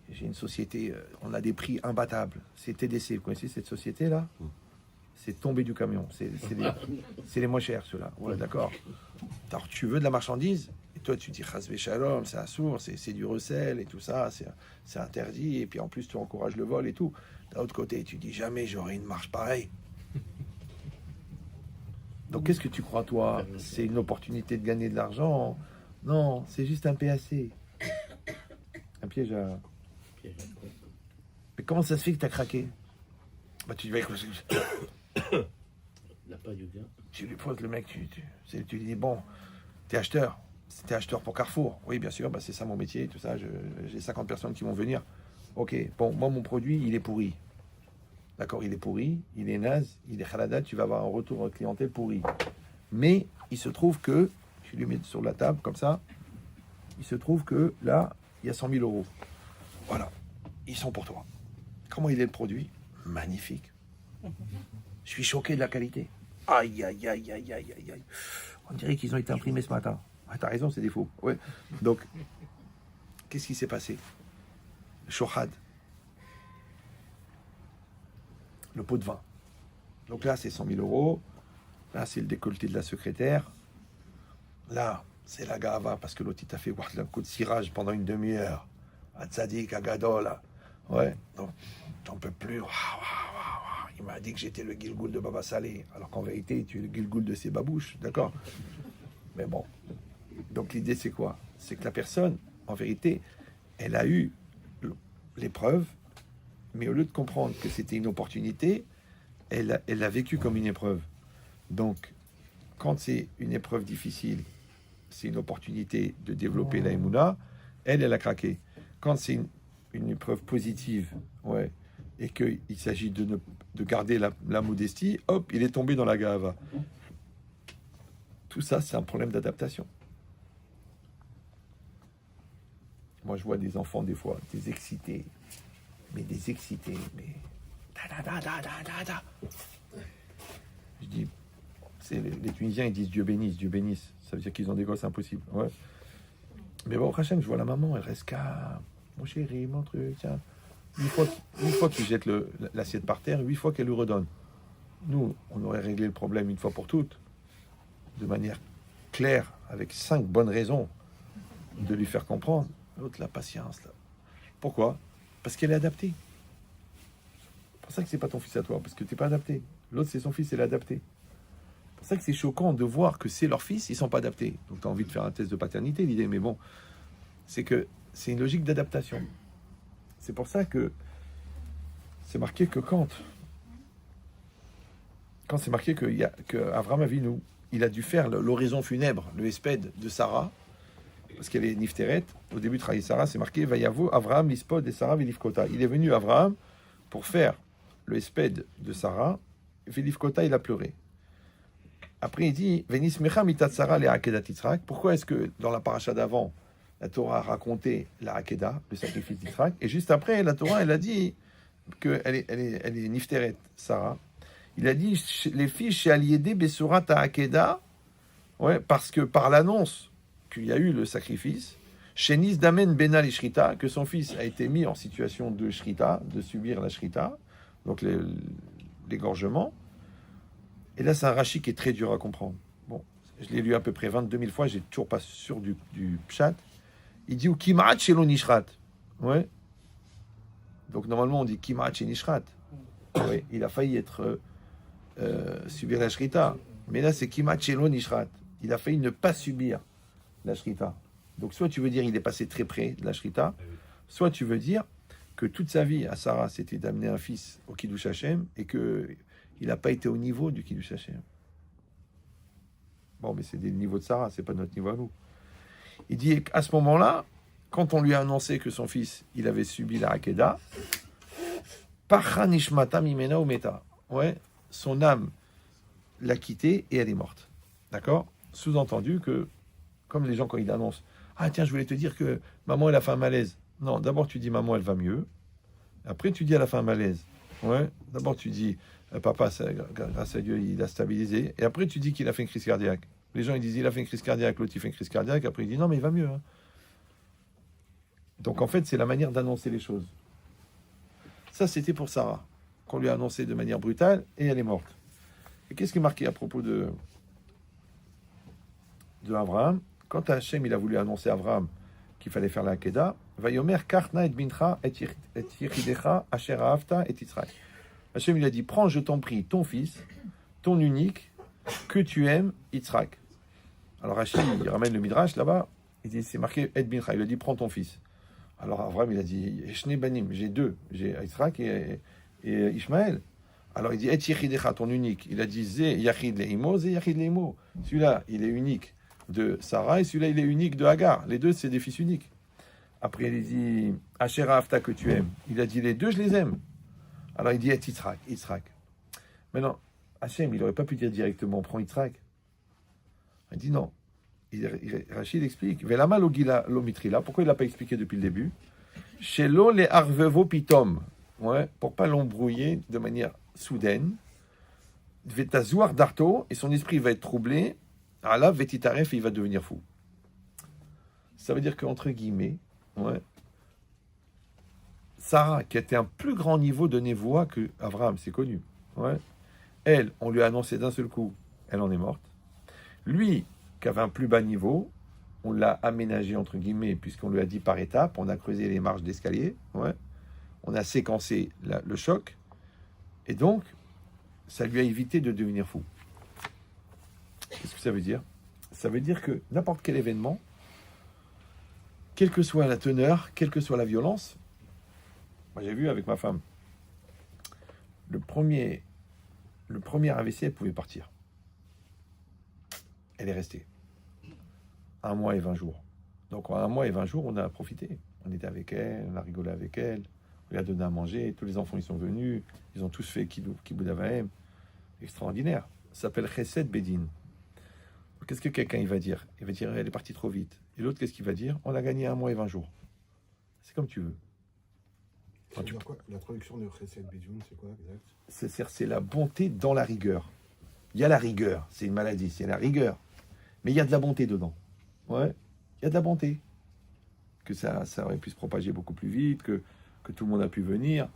J'ai une société, on a des prix imbattables. C'est TDC, vous connaissez cette société-là? C'est tombé du camion. C'est les moins chers, ceux-là. Ouais, d'accord. Alors, tu veux de la marchandise? Et toi, tu dis Chasvé Shalom, c'est assourd, c'est du recel et tout ça, c'est interdit. Et puis en plus, tu encourages le vol et tout. D'un autre côté, tu dis jamais j'aurai une marge pareille. Donc, qu'est-ce que tu crois, toi? C'est une opportunité de gagner de l'argent? Non, c'est juste un PAC. Un piège à... Mais comment ça se fait que tu as craqué? Bah, tu vas tu lui poses le mec, tu lui dis bon, t'es acheteur. T'es acheteur pour Carrefour. Oui, bien sûr, bah, c'est ça mon métier, tout ça. J'ai 50 personnes qui vont venir. Ok, bon, moi, mon produit, il est pourri. D'accord, il est pourri, il est naze, il est khalada, tu vas avoir un retour clientèle pourri. Mais il se trouve que, je lui mets sur la table comme ça, il se trouve que là, il y a 100 000 euros. Voilà, ils sont pour toi. Comment il est le produit? Magnifique. Je suis choqué de la qualité. Aïe, aïe, aïe, aïe, aïe, aïe, aïe. On dirait qu'ils ont été imprimés ce matin. Ah, t'as raison, c'est des faux. Ouais. Donc, qu'est-ce qui s'est passé? Le shohad. Le pot de vin. Donc là, c'est 100 000 euros. Là, c'est le décolleté de la secrétaire. Là, c'est la gava parce que l'autre, il t'a fait voir un coup de cirage pendant une demi-heure. À Tzadik, à Gadol. Ouais. Donc, j'en peux plus. Il m'a dit que j'étais le Gilgoul de Baba Salé. Alors qu'en vérité, tu es le Gilgoul de ses babouches. D'accord? Mais bon. Donc l'idée, c'est quoi? C'est que la personne, en vérité, elle a eu l'épreuve, mais au lieu de comprendre que c'était une opportunité, elle l'a vécu comme une épreuve. Donc, quand c'est une épreuve difficile, c'est une opportunité de développer la Emouna, elle a craqué. Quand c'est une épreuve positive, ouais, et qu'il s'agit de garder la modestie, hop, il est tombé dans la gava. Tout ça, c'est un problème d'adaptation. Moi, je vois des enfants, des fois, des excités, mais... Je dis, les Tunisiens, ils disent Dieu bénisse. Ça veut dire qu'ils ont des gosses impossibles. Ouais. Mais bon, Hachem, je vois la maman, elle reste calme. Mon chéri, mon truc, tiens. Une fois qu'il jette l'assiette par terre, 8 fois qu'elle lui redonne. Nous, on aurait réglé le problème une fois pour toutes, de manière claire, avec 5 bonnes raisons de lui faire comprendre. L'autre, la patience, là. Pourquoi? Parce qu'elle est adaptée. C'est pour ça que c'est pas ton fils à toi, parce que t'es pas adapté. L'autre, c'est son fils, elle est adaptée. C'est pour ça que c'est choquant de voir que c'est leur fils, ils sont pas adaptés. Donc tu as envie de faire un test de paternité, l'idée, mais bon, c'est que c'est une logique d'adaptation. C'est pour ça que c'est marqué que quand c'est marqué que Avraham Avinu, il a dû faire l'oraison funèbre, le hesped de Sarah, parce qu'elle est Nifteret. Au début de Sarah, c'est marqué Vayavo Avraham l'ispod et Sarah Vilifkota. Il est venu Avraham pour faire le hesped de Sarah. Vilifkota, il a pleuré. Après, il dit Venismecha mitat Sarah le Hakedat Yitzhak. Pourquoi est-ce que dans la paracha d'avant, la Torah a raconté la Hakeda, le sacrifice d'Yitzhak, et juste après, la Torah, elle a dit qu'elle est Nifteret, Sarah. Il a dit les filles chez Aliédé Bessurat à Hakeda, ouais, parce que par l'annonce qu'il y a eu le sacrifice, chez Nizdamen Benal et Shrita, que son fils a été mis en situation de Shrita, de subir la Shrita, donc l'égorgement. Et là, c'est un Rashi qui est très dur à comprendre. Bon, je l'ai lu à peu près 22 000 fois, j'ai toujours pas sûr du pshat. Il dit ou Kimaat chez l'Onishrat. Ouais. Donc normalement, on dit Kimaat chez Nishrat. Ouais, il a failli être subir la Shrita. Mais là, c'est Kimaat chez l'Onishrat. Il a failli ne pas subir la Shrita. Donc soit tu veux dire il est passé très près de la Shrita, soit tu veux dire que toute sa vie à Sarah, c'était d'amener un fils au Kiddush Hashem et que il n'a pas été au niveau du Kiddush Hashem. Bon, mais c'est des niveaux de Sarah, c'est pas notre niveau à nous. Il dit qu'à ce moment-là, quand on lui a annoncé que son fils, il avait subi la Hakeda, Pacha nishmata mimena ou meta. Ouais, son âme l'a quitté et elle est morte. D'accord? Sous-entendu que, comme les gens quand ils annoncent, ah tiens, je voulais te dire que maman, elle a fait un malaise. Non, d'abord tu dis maman, elle va mieux. Après tu dis elle a fait un malaise. Ouais, d'abord tu dis papa, grâce à Dieu, il a stabilisé. Et après tu dis qu'il a fait une crise cardiaque. Les gens ils disent il a fait une crise cardiaque, l'autre il fait une crise cardiaque. Après il dit non, mais il va mieux. Hein. Donc en fait, c'est la manière d'annoncer les choses. Ça, c'était pour Sarah, qu'on lui a annoncé de manière brutale et elle est morte. Et qu'est-ce qui est marqué à propos de Abraham? Quand Hachem il a voulu annoncer à Abraham qu'il fallait faire la Hakeda, Vayomer karna et bincha et yichidecha asher ahavta et Yitzhak. Hachem il a dit prends, je t'en prie, ton fils, ton unique, que tu aimes, Yitzhak. Alors Hachem il ramène le midrash là-bas, il dit c'est marqué et bincha, il a dit prends ton fils. Alors Abraham il a dit Shne banim, j'ai deux, j'ai Yitzhak et Ishmaël. Alors il dit et yichidecha, ton unique. Il a dit ze yachid leimo, ze yachid leimo. Celui-là il est unique de Sarah et celui-là il est unique de Hagar. Les deux c'est des fils uniques. Après il dit Asher Hafta que tu aimes. Il a dit les deux je les aime. Alors il dit et Yitzhak. Maintenant Hachem il n'aurait pas pu dire directement prends Yitzhak. Il dit non. Rachid explique Velama logila lomitrila. Pourquoi il l'a pas expliqué depuis le début? Shelo le arvevo pitom. Ouais, pour pas l'embrouiller de manière soudaine. Vetazoar darto et son esprit va être troublé. Allah vetitaref et il va devenir fou. Ça veut dire qu'entre guillemets, ouais, Sarah, qui était un plus grand niveau de névoie que Abraham, c'est connu. Ouais, elle, on lui a annoncé d'un seul coup, elle en est morte. Lui, qui avait un plus bas niveau, on l'a aménagé entre guillemets, puisqu'on lui a dit par étapes, on a creusé les marches d'escalier, ouais, on a séquencé le choc, et donc, ça lui a évité de devenir fou. Qu'est-ce que ça veut dire? Ça veut dire que n'importe quel événement, quelle que soit la teneur, quelle que soit la violence, moi j'ai vu avec ma femme, le premier AVC, elle pouvait partir. Elle est restée. 1 mois et 20 jours. Donc en 1 mois et 20 jours, on a profité. On était avec elle, on a rigolé avec elle, on lui a donné à manger, tous les enfants ils sont venus, ils ont tous fait Kibbutz Avahem. Extraordinaire. Ça s'appelle Chesed Bedin. Qu'est-ce que quelqu'un il va dire? Il va dire elle est partie trop vite. Et l'autre, qu'est-ce qu'il va dire? On a gagné 1 mois et 20 jours. C'est comme tu veux.
Quoi la traduction de Chesed Bedin, c'est quoi exact?
C'est la bonté dans la rigueur. Il y a la rigueur, c'est une maladie, c'est la rigueur. Mais il y a de la bonté dedans. Ouais, il y a de la bonté. Que ça aurait pu se propager beaucoup plus vite, que tout le monde a pu venir,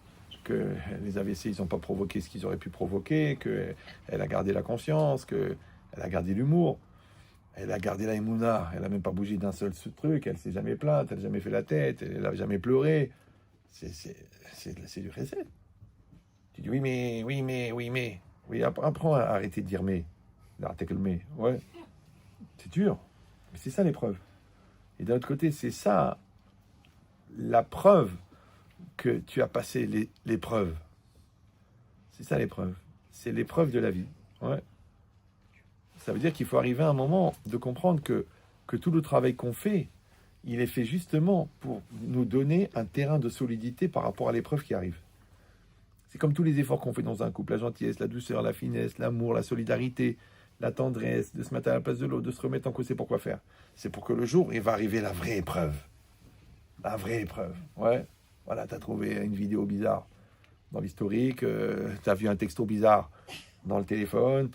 que les AVC, ils n'ont pas provoqué ce qu'ils auraient pu provoquer, qu'elle a gardé la conscience, qu'elle a gardé l'humour, elle a gardé la émouna, elle n'a même pas bougé d'un seul truc, elle ne s'est jamais plainte, elle n'a jamais fait la tête, elle n'a jamais pleuré. C'est du recette. Tu dis oui mais. Oui, apprends à arrêter de dire mais. L'article mais. Ouais. C'est dur. Mais c'est ça l'épreuve. Et d'un autre côté, c'est ça la preuve que tu as passé l'épreuve. C'est ça l'épreuve. C'est l'épreuve de la vie. Ouais. Ça veut dire qu'il faut arriver à un moment de comprendre que tout le travail qu'on fait, il est fait justement pour nous donner un terrain de solidité par rapport à l'épreuve qui arrive. C'est comme tous les efforts qu'on fait dans un couple, la gentillesse, la douceur, la finesse, l'amour, la solidarité, la tendresse, de se mettre à la place de l'autre, de se remettre en cause, c'est pour quoi faire. C'est pour que le jour, il va arriver la vraie épreuve. La vraie épreuve. Ouais. Voilà, tu as trouvé une vidéo bizarre dans l'historique, tu as vu un texto bizarre dans le téléphone,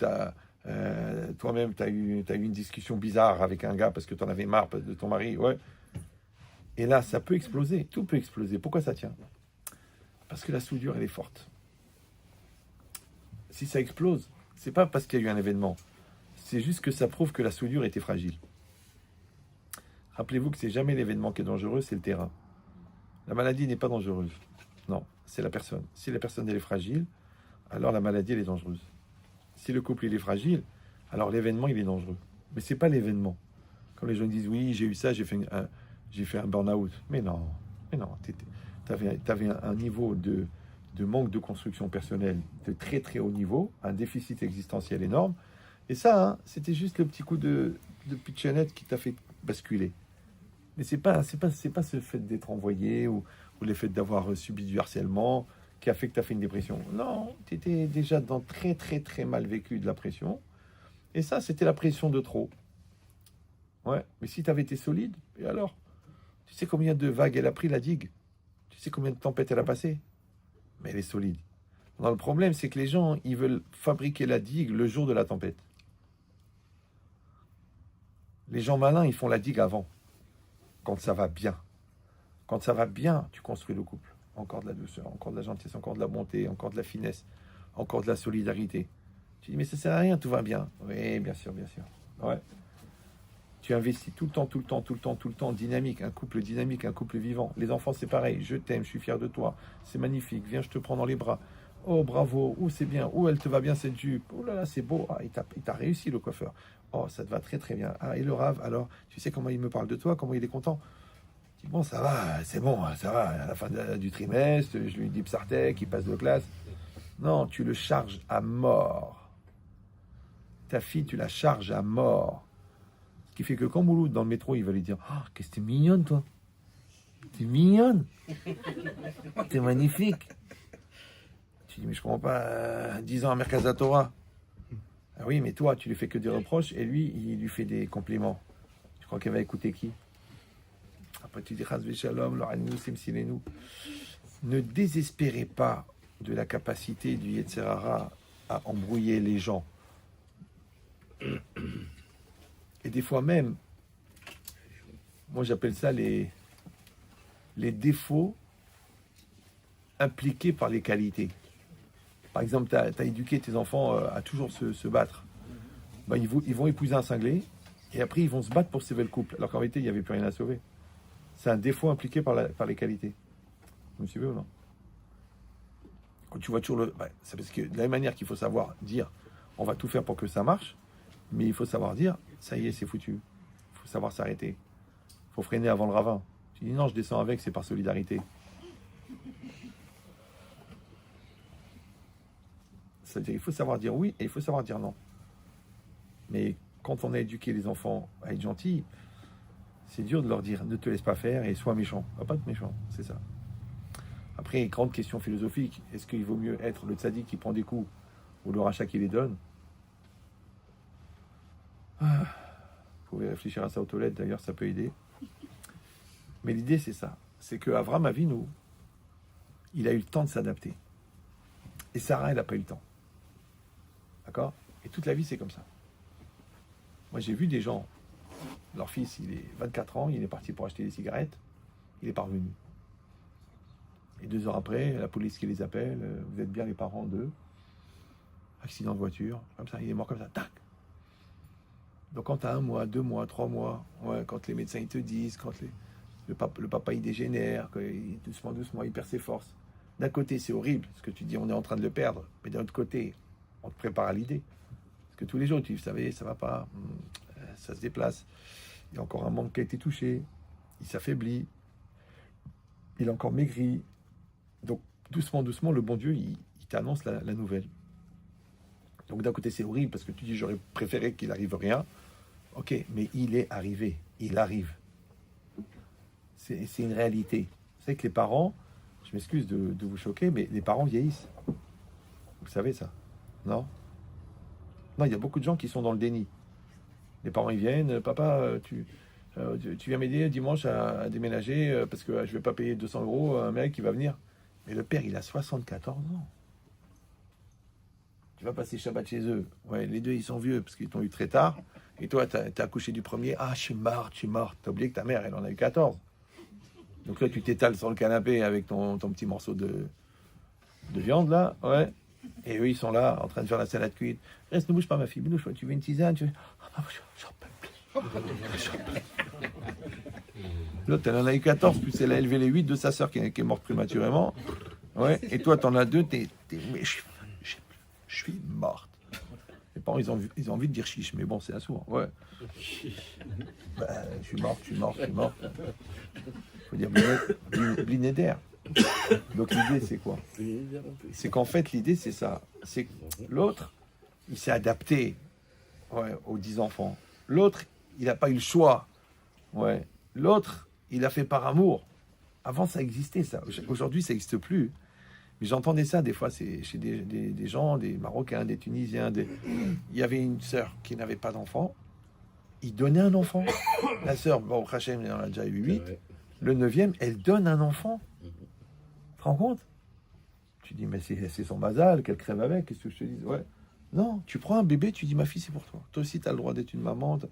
toi-même, tu as eu une discussion bizarre avec un gars parce que tu en avais marre de ton mari. Ouais. Et là, ça peut exploser. Tout peut exploser. Pourquoi ça tient? Parce que la soudure, elle est forte. Si ça explose, c'est pas parce qu'il y a eu un événement. C'est juste que ça prouve que la soudure était fragile. Rappelez-vous que c'est jamais l'événement qui est dangereux, c'est le terrain. La maladie n'est pas dangereuse. Non, c'est la personne. Si la personne elle est fragile, alors la maladie elle est dangereuse. Si le couple il est fragile, alors l'événement il est dangereux. Mais c'est pas l'événement. Quand les gens disent oui, j'ai eu ça, j'ai fait un burn-out. Mais non. T'avais un niveau de manque de construction personnelle de très très haut niveau, un déficit existentiel énorme, Et ça, hein, c'était juste le petit coup de pitchounette qui t'a fait basculer. Mais c'est pas ce fait d'être envoyé ou le fait d'avoir subi du harcèlement qui a fait que tu as fait une dépression. Non, tu étais déjà dans très très très mal vécu de la pression. Et ça, c'était la pression de trop. Ouais, mais si tu avais été solide, et alors? Tu sais combien de vagues elle a pris, la digue? Tu sais combien de tempêtes elle a passé? Mais elle est solide. Non, le problème, c'est que les gens, ils veulent fabriquer la digue le jour de la tempête. Les gens malins, ils font la digue avant, quand ça va bien. Quand ça va bien, tu construis le couple. Encore de la douceur, encore de la gentillesse, encore de la bonté, encore de la finesse, encore de la solidarité. Tu dis, mais ça sert à rien, tout va bien. Oui, bien sûr, bien sûr. Ouais. Tu investis tout le temps, dynamique, un couple vivant. Les enfants, c'est pareil. Je t'aime, je suis fier de toi. C'est magnifique. Viens, je te prends dans les bras. Oh, bravo. Oh, c'est bien. Oh, elle te va bien cette jupe. Oh là là, c'est beau. Ah, il t'a réussi, le coiffeur. Oh, ça te va très très bien. Ah, et le rave, alors, tu sais comment il me parle de toi, comment il est content. Je dis, bon, ça va, c'est bon, ça va. À la fin du trimestre, je lui dis Psartek, il passe de classe. Non, tu le charges à mort. Ta fille, tu la charges à mort. Ce qui fait que quand Mouloud, dans le métro, il va lui dire, oh, qu'est-ce que t'es mignonne, toi. T'es mignonne. T'es magnifique. Tu dis, mais je comprends pas, 10 ans à Merkaz Torah. Ah oui, mais toi, tu lui fais que des reproches et lui, il lui fait des compliments. Tu crois qu'elle va écouter qui? Après, tu dis, Chazvé Shalom, l'Oranu, Simsilenu. Ne désespérez pas de la capacité du Yetzer Hara à embrouiller les gens. Et des fois même, moi j'appelle ça les défauts impliqués par les qualités. Par exemple, tu as éduqué tes enfants à toujours se battre. Ben, ils vont épouser un cinglé, et après ils vont se battre pour sauver le couple, alors qu'en réalité, il n'y avait plus rien à sauver. C'est un défaut impliqué par les qualités. Vous me suivez ou non? Quand tu vois toujours c'est parce que de la même manière qu'il faut savoir dire, on va tout faire pour que ça marche, mais il faut savoir dire, ça y est, c'est foutu. Il faut savoir s'arrêter. Il faut freiner avant le ravin. Tu dis non, je descends avec, c'est par solidarité. C'est-à-dire, il faut savoir dire oui et il faut savoir dire non. Mais quand on a éduqué les enfants à être gentils, c'est dur de leur dire ne te laisse pas faire et sois méchant. Pas être méchant, c'est ça. Après, grande question philosophique, est-ce qu'il vaut mieux être le tzaddik qui prend des coups ou le rachat qui les donne? Vous pouvez réfléchir à ça aux toilettes, d'ailleurs, ça peut aider. Mais l'idée, c'est ça. C'est que Avram Avinu, il a eu le temps de s'adapter. Et Sarah, elle n'a pas eu le temps. D'accord? Et toute la vie, c'est comme ça. Moi, j'ai vu des gens, leur fils, il est 24 ans, il est parti pour acheter des cigarettes, il n'est pas revenu. Et 2 heures après, la police qui les appelle, vous êtes bien les parents d'eux, accident de voiture, comme ça, il est mort comme ça, tac. Donc quand tu as 1 mois, 2 mois, 3 mois, ouais, quand les médecins ils te disent, quand le papa il dégénère, doucement il perd ses forces. D'un côté c'est horrible, parce que tu dis on est en train de le perdre, mais d'un autre côté, on te prépare à l'idée. Parce que tous les jours tu dis, vous savez, ça va pas, ça se déplace, il y a encore un membre qui a été touché, il s'affaiblit, il est encore maigri. Donc doucement, le bon Dieu, il t'annonce la nouvelle. Donc d'un côté c'est horrible, parce que tu dis j'aurais préféré qu'il arrive rien. Ok, mais il est arrivé, il arrive. C'est une réalité. Vous savez que les parents, je m'excuse de vous choquer, mais les parents vieillissent. Vous savez ça? Non? Non, il y a beaucoup de gens qui sont dans le déni. Les parents, ils viennent, papa, tu viens m'aider dimanche à déménager parce que je ne vais pas payer 200 € à un mec qui va venir. Mais le père, il a 74 ans. Tu vas passer Shabbat chez eux. Ouais, les deux, ils sont vieux parce qu'ils t'ont eu très tard. Et toi, tu as accouché du premier. Ah, je suis morte. T'as oublié que ta mère, elle en a eu 14. Donc là, tu t'étales sur le canapé avec ton petit morceau de viande, là. Ouais. Et eux, ils sont là, en train de faire la salade cuite. Reste, ne bouge pas, ma fille. Bouge, tu veux une tisane? J'en peux plus. L'autre, elle en a eu 14, plus elle a élevé les 8 de sa sœur qui est morte prématurément. Ouais. Et toi, t'en as 2, mais je suis morte. Les parents, ils ont envie de dire chiche, mais bon, c'est assourd. Ouais. Je suis morte. Faut dire blinédaire. Donc l'idée, c'est quoi? C'est qu'en fait, l'idée, c'est ça. C'est que l'autre, il s'est adapté ouais, aux 10 enfants. L'autre, il n'a pas eu le choix. Ouais. L'autre, il a fait par amour. Avant, ça existait, ça. Aujourd'hui, ça n'existe plus. Mais j'entendais ça des fois, c'est chez des gens, des Marocains, des Tunisiens. Il y avait une sœur qui n'avait pas d'enfant. Il donnait un enfant. La sœur, bon, Hachem, elle en a déjà eu 8. Le 9e, elle donne un enfant. Tu te rends compte? Tu dis, mais c'est son basal, qu'elle crève avec. Qu'est-ce que je te dis? Ouais. Non, tu prends un bébé, tu dis, ma fille, c'est pour toi. Toi aussi, tu as le droit d'être une maman. Tu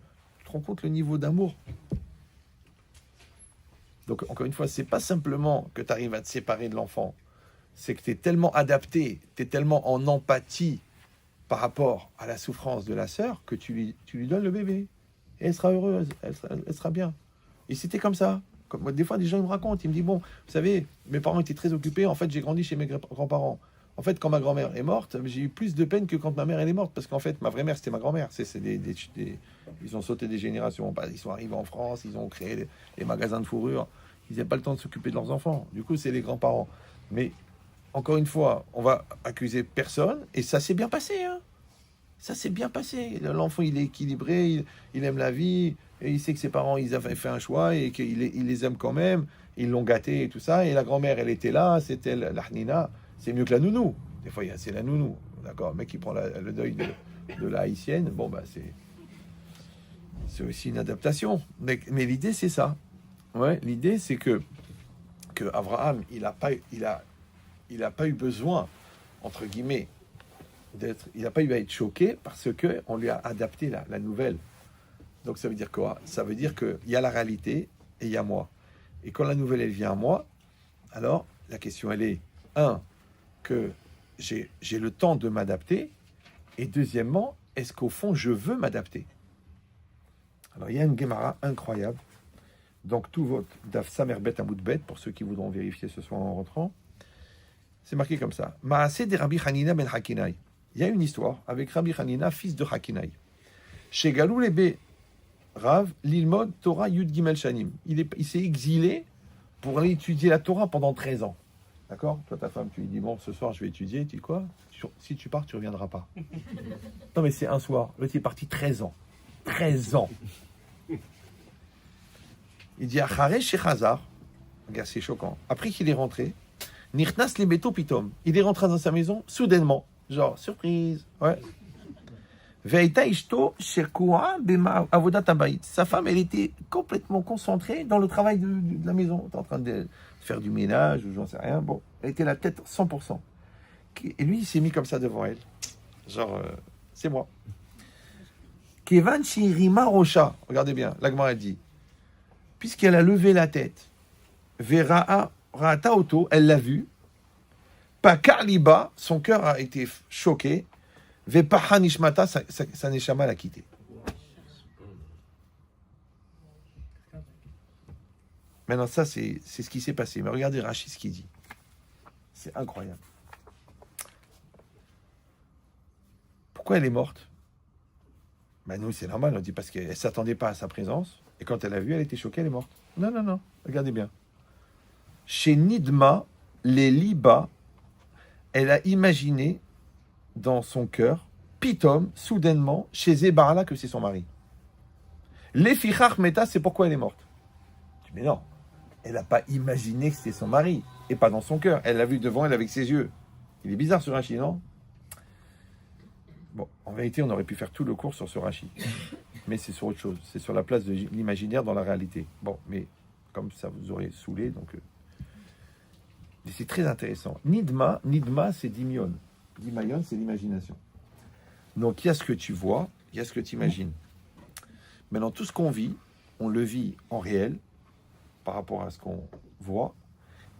te rends compte le niveau d'amour? Donc, encore une fois, c'est pas simplement que tu arrives à te séparer de l'enfant. C'est que tu es tellement adapté, tu es tellement en empathie par rapport à la souffrance de la sœur que tu lui donnes le bébé. Et elle sera heureuse, elle sera bien. Et c'était comme ça. Comme, moi, des fois, des gens ils me racontent, ils me disent, bon, vous savez, mes parents étaient très occupés, en fait, j'ai grandi chez mes grands-parents. En fait, quand ma grand-mère est morte, j'ai eu plus de peine que quand ma mère elle est morte, parce qu'en fait, ma vraie mère, c'était ma grand-mère. Ils ont sauté des générations. Ils sont arrivés en France, ils ont créé les magasins de fourrure. Ils n'avaient pas le temps de s'occuper de leurs enfants. Du coup, c'est les grands-parents. Mais encore une fois, on va accuser personne, et ça s'est bien passé. Hein. Ça s'est bien passé. L'enfant, il est équilibré, il aime la vie, et il sait que ses parents, ils avaient fait un choix, et qu'il les aime quand même. Ils l'ont gâté et tout ça. Et la grand-mère, elle était là, c'était la Hnina. C'est mieux que la nounou. Des fois, c'est la nounou. D'accord, le mec qui prend le deuil de la haïtienne, bon, bah, c'est aussi une adaptation. Mais l'idée, c'est ça. Ouais, l'idée, c'est que Abraham, il n'a pas eu besoin, entre guillemets, il n'a pas eu à être choqué parce qu'on lui a adapté la nouvelle. Donc ça veut dire quoi? Ça veut dire qu'il y a la réalité et il y a moi. Et quand la nouvelle, elle vient à moi, alors la question, elle est, que j'ai le temps de m'adapter, et deuxièmement, est-ce qu'au fond, je veux m'adapter? Alors il y a une Gemara incroyable. Donc tout votre Daf Samerbet Amoudbet, pour ceux qui voudront vérifier ce soir en rentrant, c'est marqué comme ça. Maaseh de Rabbi Hanina ben Hakinai. Il y a une histoire avec Rabbi Hanina, fils de Hakinai. Chez Galou Lebe Rav, l'Ilmod Torah Yud Gimel Shanim. Il s'est exilé pour aller étudier la Torah pendant 13 ans. D'accord? Toi, ta femme, tu lui dis, bon, ce soir, je vais étudier. Tu dis quoi? Si tu pars, tu ne reviendras pas. Non, mais c'est un soir. L'autre, il est parti 13 ans. 13 ans. Il dit, Acharé chez Chazar. Regarde, c'est choquant. Après qu'il est rentré, Nichnas les beto pitom. Il est rentré dans sa maison, soudainement. Genre, surprise. Ouais. Veita ishto shekua bema avodat habayit. Sa femme, elle était complètement concentrée dans le travail de la maison. Elle était en train de faire du ménage, ou j'en sais rien. Bon, elle était la tête 100%. Et lui, il s'est mis comme ça devant elle. Genre, c'est moi. Kevan shirima rocha. Regardez bien, la Gemara dit. Puisqu'elle a levé la tête, Vera Rata Auto, elle l'a vu. Pakar liba, son cœur a été choqué. Vepaha nishmata, sa neshama l'a quitté. Maintenant, ça, c'est ce qui s'est passé. Mais regardez Rachid ce qu'il dit. C'est incroyable. Pourquoi elle est morte? Ben nous, c'est normal, on dit parce qu'elle ne s'attendait pas à sa présence. Et quand elle a vu, elle était choquée, elle est morte. Non. Regardez bien. Chez Nidma, les Liba, elle a imaginé dans son cœur, pitom, soudainement, chez Zébarla, que c'est son mari. Les Fichach Meta, c'est pourquoi elle est morte. Mais non, elle n'a pas imaginé que c'était son mari, et pas dans son cœur. Elle l'a vu devant elle avec ses yeux. Il est bizarre ce Rashi, non? Bon, en vérité, on aurait pu faire tout le cours sur ce Rashi. Mais c'est sur autre chose. C'est sur la place de l'imaginaire dans la réalité. Bon, mais comme ça vous aurait saoulé, donc... c'est très intéressant. Nidma, c'est Dimion. Dimayon, c'est l'imagination. Donc, il y a ce que tu vois, il y a ce que tu imagines. Maintenant, tout ce qu'on vit, on le vit en réel, par rapport à ce qu'on voit,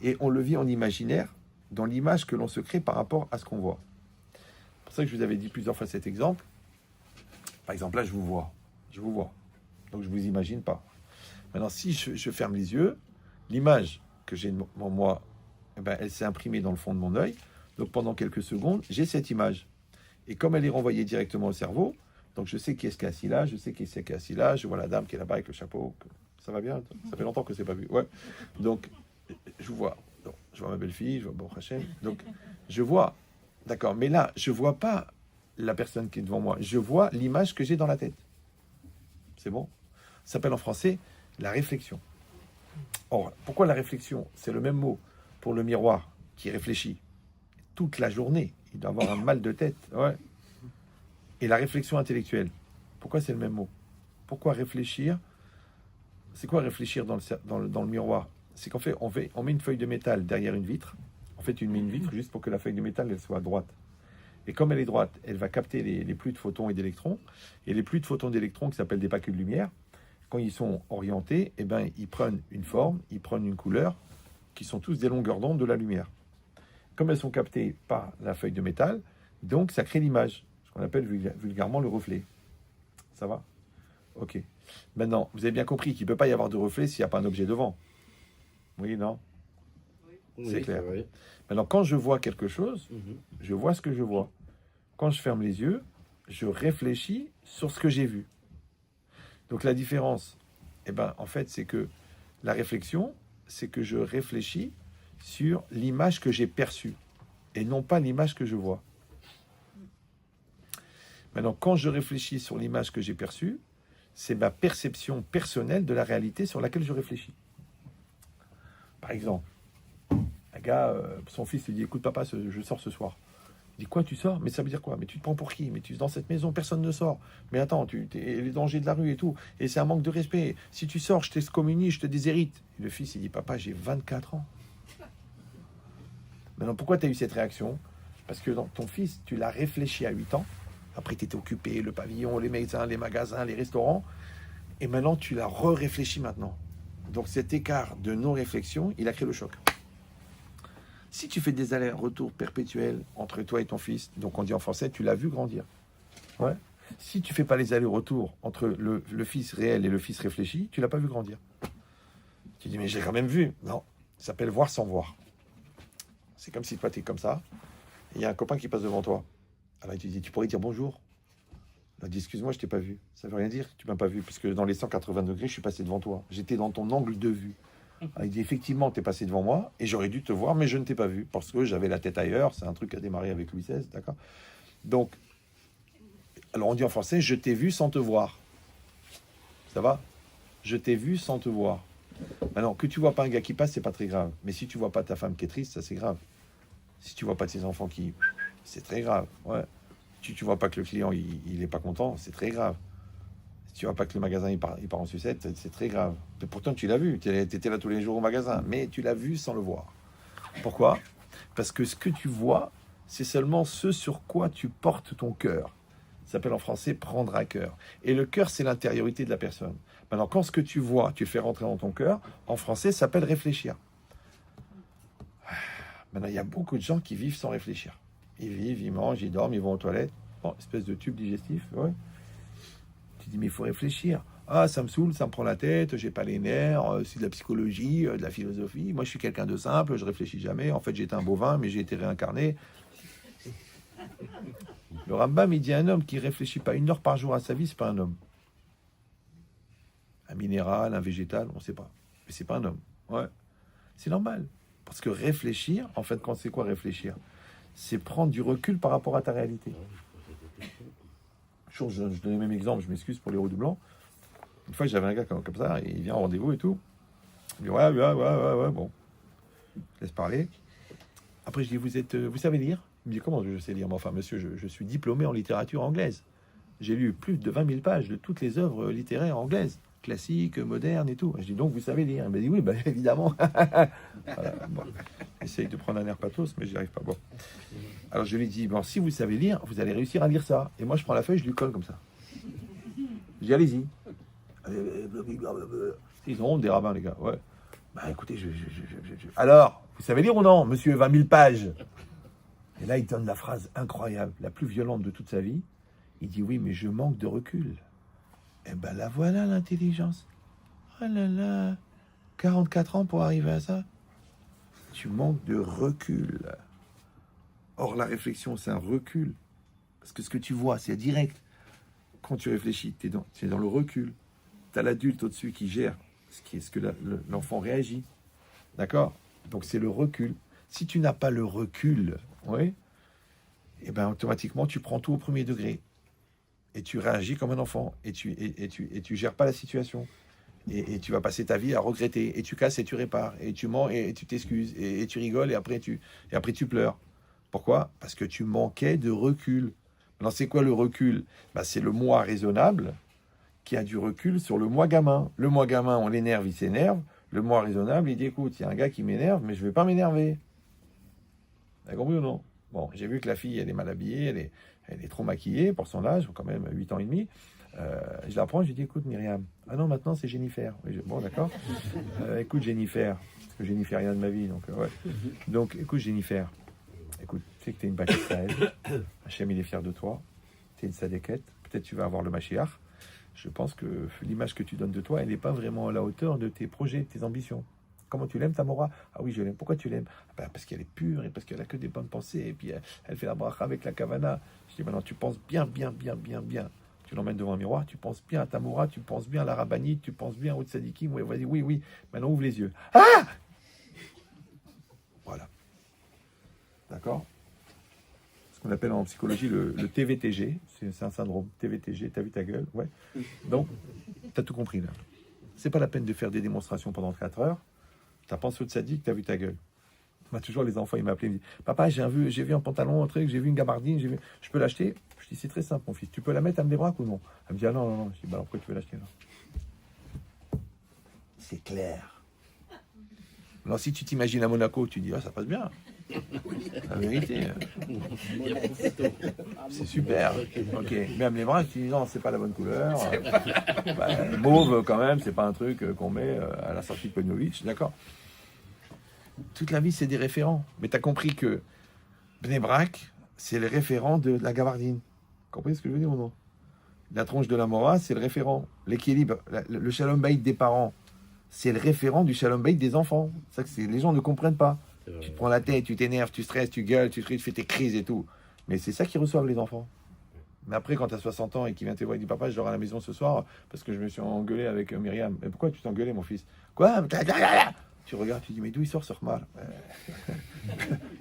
et on le vit en imaginaire, dans l'image que l'on se crée par rapport à ce qu'on voit. C'est pour ça que je vous avais dit plusieurs fois cet exemple. Par exemple, là, je vous vois. Donc, je ne vous imagine pas. Maintenant, si je ferme les yeux, l'image que j'ai en moi, eh ben, elle s'est imprimée dans le fond de mon œil. Donc, pendant quelques secondes, j'ai cette image. Et comme elle est renvoyée directement au cerveau, donc je sais qui est-ce qui est assis là, je sais qui est-ce qui est assis là, je vois la dame qui est là-bas avec le chapeau. Ça va bien? Ça fait longtemps que c'est pas vu. Ouais. Donc, je vois. Je vois ma belle-fille, je vois Bon Hachem. Donc, je vois. D'accord. Mais là, je vois pas la personne qui est devant moi. Je vois l'image que j'ai dans la tête. C'est bon? Ça s'appelle en français la réflexion. Or, pourquoi la réflexion? C'est le même mot pour le miroir qui réfléchit toute la journée. Il doit avoir un mal de tête. Ouais. Et la réflexion intellectuelle. Pourquoi c'est le même mot? Pourquoi réfléchir? C'est quoi réfléchir dans le miroir? C'est qu'en fait, on met une feuille de métal derrière une vitre. En fait, on met une vitre juste pour que la feuille de métal elle soit droite. Et comme elle est droite, elle va capter les flux de photons et d'électrons. Et les flux de photons et d'électrons, qui s'appellent des paquets de lumière, quand ils sont orientés, eh ben, ils prennent une forme, ils prennent une couleur, qui sont tous des longueurs d'onde de la lumière. Comme elles sont captées par la feuille de métal, donc ça crée l'image, ce qu'on appelle vulgairement le reflet. Ça va? Ok. Maintenant, vous avez bien compris qu'il ne peut pas y avoir de reflet s'il n'y a pas un objet devant. Oui, non? C'est clair.
Oui.
Maintenant, quand je vois quelque chose, je vois ce que je vois. Quand je ferme les yeux, je réfléchis sur ce que j'ai vu. Donc la différence, eh ben, en fait, c'est que la réflexion, c'est que je réfléchis sur l'image que j'ai perçue et non pas l'image que je vois. Maintenant, quand je réfléchis sur l'image que j'ai perçue, c'est ma perception personnelle de la réalité sur laquelle je réfléchis. Par exemple, un gars, son fils lui dit « Écoute papa, je sors ce soir ». Il dit « Quoi, tu sors? Mais ça veut dire quoi? Mais tu te prends pour qui? Mais dans cette maison, personne ne sort. Mais attends, les dangers de la rue et tout. Et c'est un manque de respect. Si tu sors, je t'excommunie, je te déshérite. » Et le fils, il dit « Papa, j'ai 24 ans. » Maintenant, pourquoi tu as eu cette réaction? Parce que ton fils, tu l'as réfléchi à 8 ans. Après, tu étais occupé, le pavillon, les magasins, les restaurants. Et maintenant, tu l'as réfléchi maintenant. Donc, cet écart de non-réflexion, il a créé le choc. Si tu fais des allers-retours perpétuels entre toi et ton fils, donc on dit en français, tu l'as vu grandir. Ouais. Si tu fais pas les allers-retours entre le fils réel et le fils réfléchi, tu l'as pas vu grandir. Tu dis, mais j'ai quand même vu. Non, ça s'appelle voir sans voir. C'est comme si toi, tu es comme ça, et il y a un copain qui passe devant toi. Alors, il te dit, tu pourrais dire bonjour. Il dit, excuse-moi, je t'ai pas vu. Ça veut rien dire que tu m'as pas vu, puisque dans les 180 degrés, je suis passé devant toi. J'étais dans ton angle de vue. Alors, il dit, effectivement, tu es passé devant moi, et j'aurais dû te voir, mais je ne t'ai pas vu, parce que j'avais la tête ailleurs. C'est un truc à démarrer avec Louis XVI, d'accord? Donc, alors on dit en français, je t'ai vu sans te voir. Ça va? Je t'ai vu sans te voir. Maintenant, que tu vois pas un gars qui passe, c'est pas très grave. Mais si tu vois pas ta femme qui est triste, ça c'est grave. Si tu vois pas tes enfants qui... C'est très grave, ouais. Si tu vois pas que le client, il est pas content, c'est très grave. Si tu vois pas que le magasin, il part en sucette, c'est très grave. Mais pourtant, tu l'as vu. Tu étais là tous les jours au magasin. Mais tu l'as vu sans le voir. Pourquoi? Parce que ce que tu vois, c'est seulement ce sur quoi tu portes ton cœur. Ça s'appelle en français prendre à cœur. Et le cœur, c'est l'intériorité de la personne. Maintenant, quand ce que tu vois, tu le fais rentrer dans ton cœur, en français, ça s'appelle réfléchir. Maintenant, il y a beaucoup de gens qui vivent sans réfléchir. Ils vivent, ils mangent, ils dorment, ils vont aux toilettes. Bon, espèce de tube digestif, ouais. Tu dis, mais il faut réfléchir. Ah, ça me saoule, ça me prend la tête, j'ai pas les nerfs, c'est de la psychologie, de la philosophie. Moi, je suis quelqu'un de simple, je réfléchis jamais. En fait, j'étais un bovin, mais j'ai été réincarné. Le Rambam, il dit un homme qui réfléchit pas 1 heure par jour à sa vie, c'est pas un homme. Un minéral, un végétal, on sait pas. Mais c'est pas un homme. Ouais. C'est normal. Parce que réfléchir, en fait, quand c'est quoi réfléchir? C'est prendre du recul par rapport à ta réalité. Je donne le même exemple, je m'excuse pour les redoublant. Une fois, j'avais un gars comme ça, et il vient en rendez-vous et tout. Il dit, ouais, bon. Je laisse parler. Après, je dis, vous savez lire? Il me dit, comment je sais lire? Mais enfin, monsieur, je suis diplômé en littérature anglaise. J'ai lu plus de 20 000 pages de toutes les œuvres littéraires anglaises, classiques, modernes et tout. Je dis, donc, vous savez lire? Il m'a dit, oui, bah, évidemment. Voilà, bon. J'essaye de prendre un air pathos, mais j'y arrive pas. Bon. Alors, je lui dis, bon, si vous savez lire, vous allez réussir à lire ça. Et moi, je prends la feuille, je lui colle comme ça. Je dis, allez-y. Ils ont honte des rabbins, les gars. Ouais. Bah, écoutez, alors, vous savez lire ou non, monsieur, 20 000 pages? Et là, il donne la phrase incroyable, la plus violente de toute sa vie. Il dit, oui, mais je manque de recul. Eh ben, la voilà, l'intelligence. Oh là là, 44 ans pour arriver à ça. Tu manques de recul. Or, la réflexion, c'est un recul. Parce que ce que tu vois, c'est direct. Quand tu réfléchis, tu es dans le recul. Tu as l'adulte au-dessus qui gère ce que l'enfant réagit. D'accord? Donc, c'est le recul. Si tu n'as pas le recul, oui, et ben automatiquement, tu prends tout au premier degré. Et tu réagis comme un enfant. Et tu gères pas la situation. Et tu vas passer ta vie à regretter. Et tu casses et tu répares. Et tu mens et tu t'excuses. Et tu rigoles et après tu pleures. Pourquoi? Parce que tu manquais de recul. Alors, c'est quoi le recul? Ben, c'est le moi raisonnable qui a du recul sur le moi gamin. Le moi gamin, on l'énerve, il s'énerve. Le moi raisonnable, il dit, écoute, il y a un gars qui m'énerve, mais je ne vais pas m'énerver. T'as compris ou non? Bon, j'ai vu que la fille, elle est mal habillée, elle est trop maquillée pour son âge, quand même 8 ans et demi. Je la prends, je lui dis, écoute Myriam, ah non, maintenant c'est Jennifer. Bon, d'accord. Écoute Jennifer, parce que je n'y fais rien de ma vie, donc ouais. Donc, écoute Jennifer, écoute, tu sais que tu es une bâtisse Israël, Hachem il est fier de toi, tu es une sadéquette, peut-être tu vas avoir le Mashiach. Je pense que l'image que tu donnes de toi, elle n'est pas vraiment à la hauteur de tes projets, de tes ambitions. Comment tu l'aimes, ta Mora? Ah oui, je l'aime. Pourquoi tu l'aimes? Parce qu'elle est pure et parce qu'elle a que des bonnes pensées. Et puis, elle fait la bracha avec la kavana. Je dis, maintenant, tu penses bien. Tu l'emmènes devant un miroir, tu penses bien à ta Mora, tu penses bien à la rabbinite, tu penses bien au tzadikim. Oui, vas-y, oui. Maintenant, ouvre les yeux. Ah! Voilà. D'accord? Ce qu'on appelle en psychologie le TVTG. C'est un syndrome. TVTG, t'as vu ta gueule? Ouais. Donc, t'as tout compris, là. C'est pas la peine de faire des démonstrations pendant 4 heures. T'as pensé au tzaddik, t'as vu ta gueule. Moi, toujours les enfants, ils m'appelaient, ils me disent, papa, j'ai vu un pantalon, un truc, j'ai vu une gabardine, je peux l'acheter? Je dis, c'est très simple, mon fils, tu peux la mettre à me braques ou non? Elle me dit, ah non. Je dis, bah alors pourquoi tu veux l'acheter là? C'est clair. Alors si tu t'imagines à Monaco, tu dis, ah ça passe bien. La vérité. C'est super. Ok. Même les bras, tu dis non, c'est pas la bonne couleur. Mauve quand même, c'est pas un truc qu'on met à la sortie de Pognovitch, d'accord. Toute la vie, c'est des référents. Mais tu as compris que Bnei Brak, c'est le référent de la gabardine. Vous comprenez ce que je veux dire ou non? La tronche de la Mora, c'est le référent. L'équilibre, le shalom bayit des parents, c'est le référent du shalom bayit des enfants. C'est ça que les gens ne comprennent pas. Tu te prends la tête, tu t'énerves, tu stresses, tu gueules, tu fais tes crises et tout. Mais c'est ça qu'ils reçoivent les enfants. Mais après, quand tu as 60 ans et qu'il vient te voir, il dit, papa, je dors à la maison ce soir parce que je me suis engueulé avec Myriam. Mais pourquoi tu t'es engueulé, mon fils? Quoi? Tu regardes, tu dis, mais d'où il sort ce mal?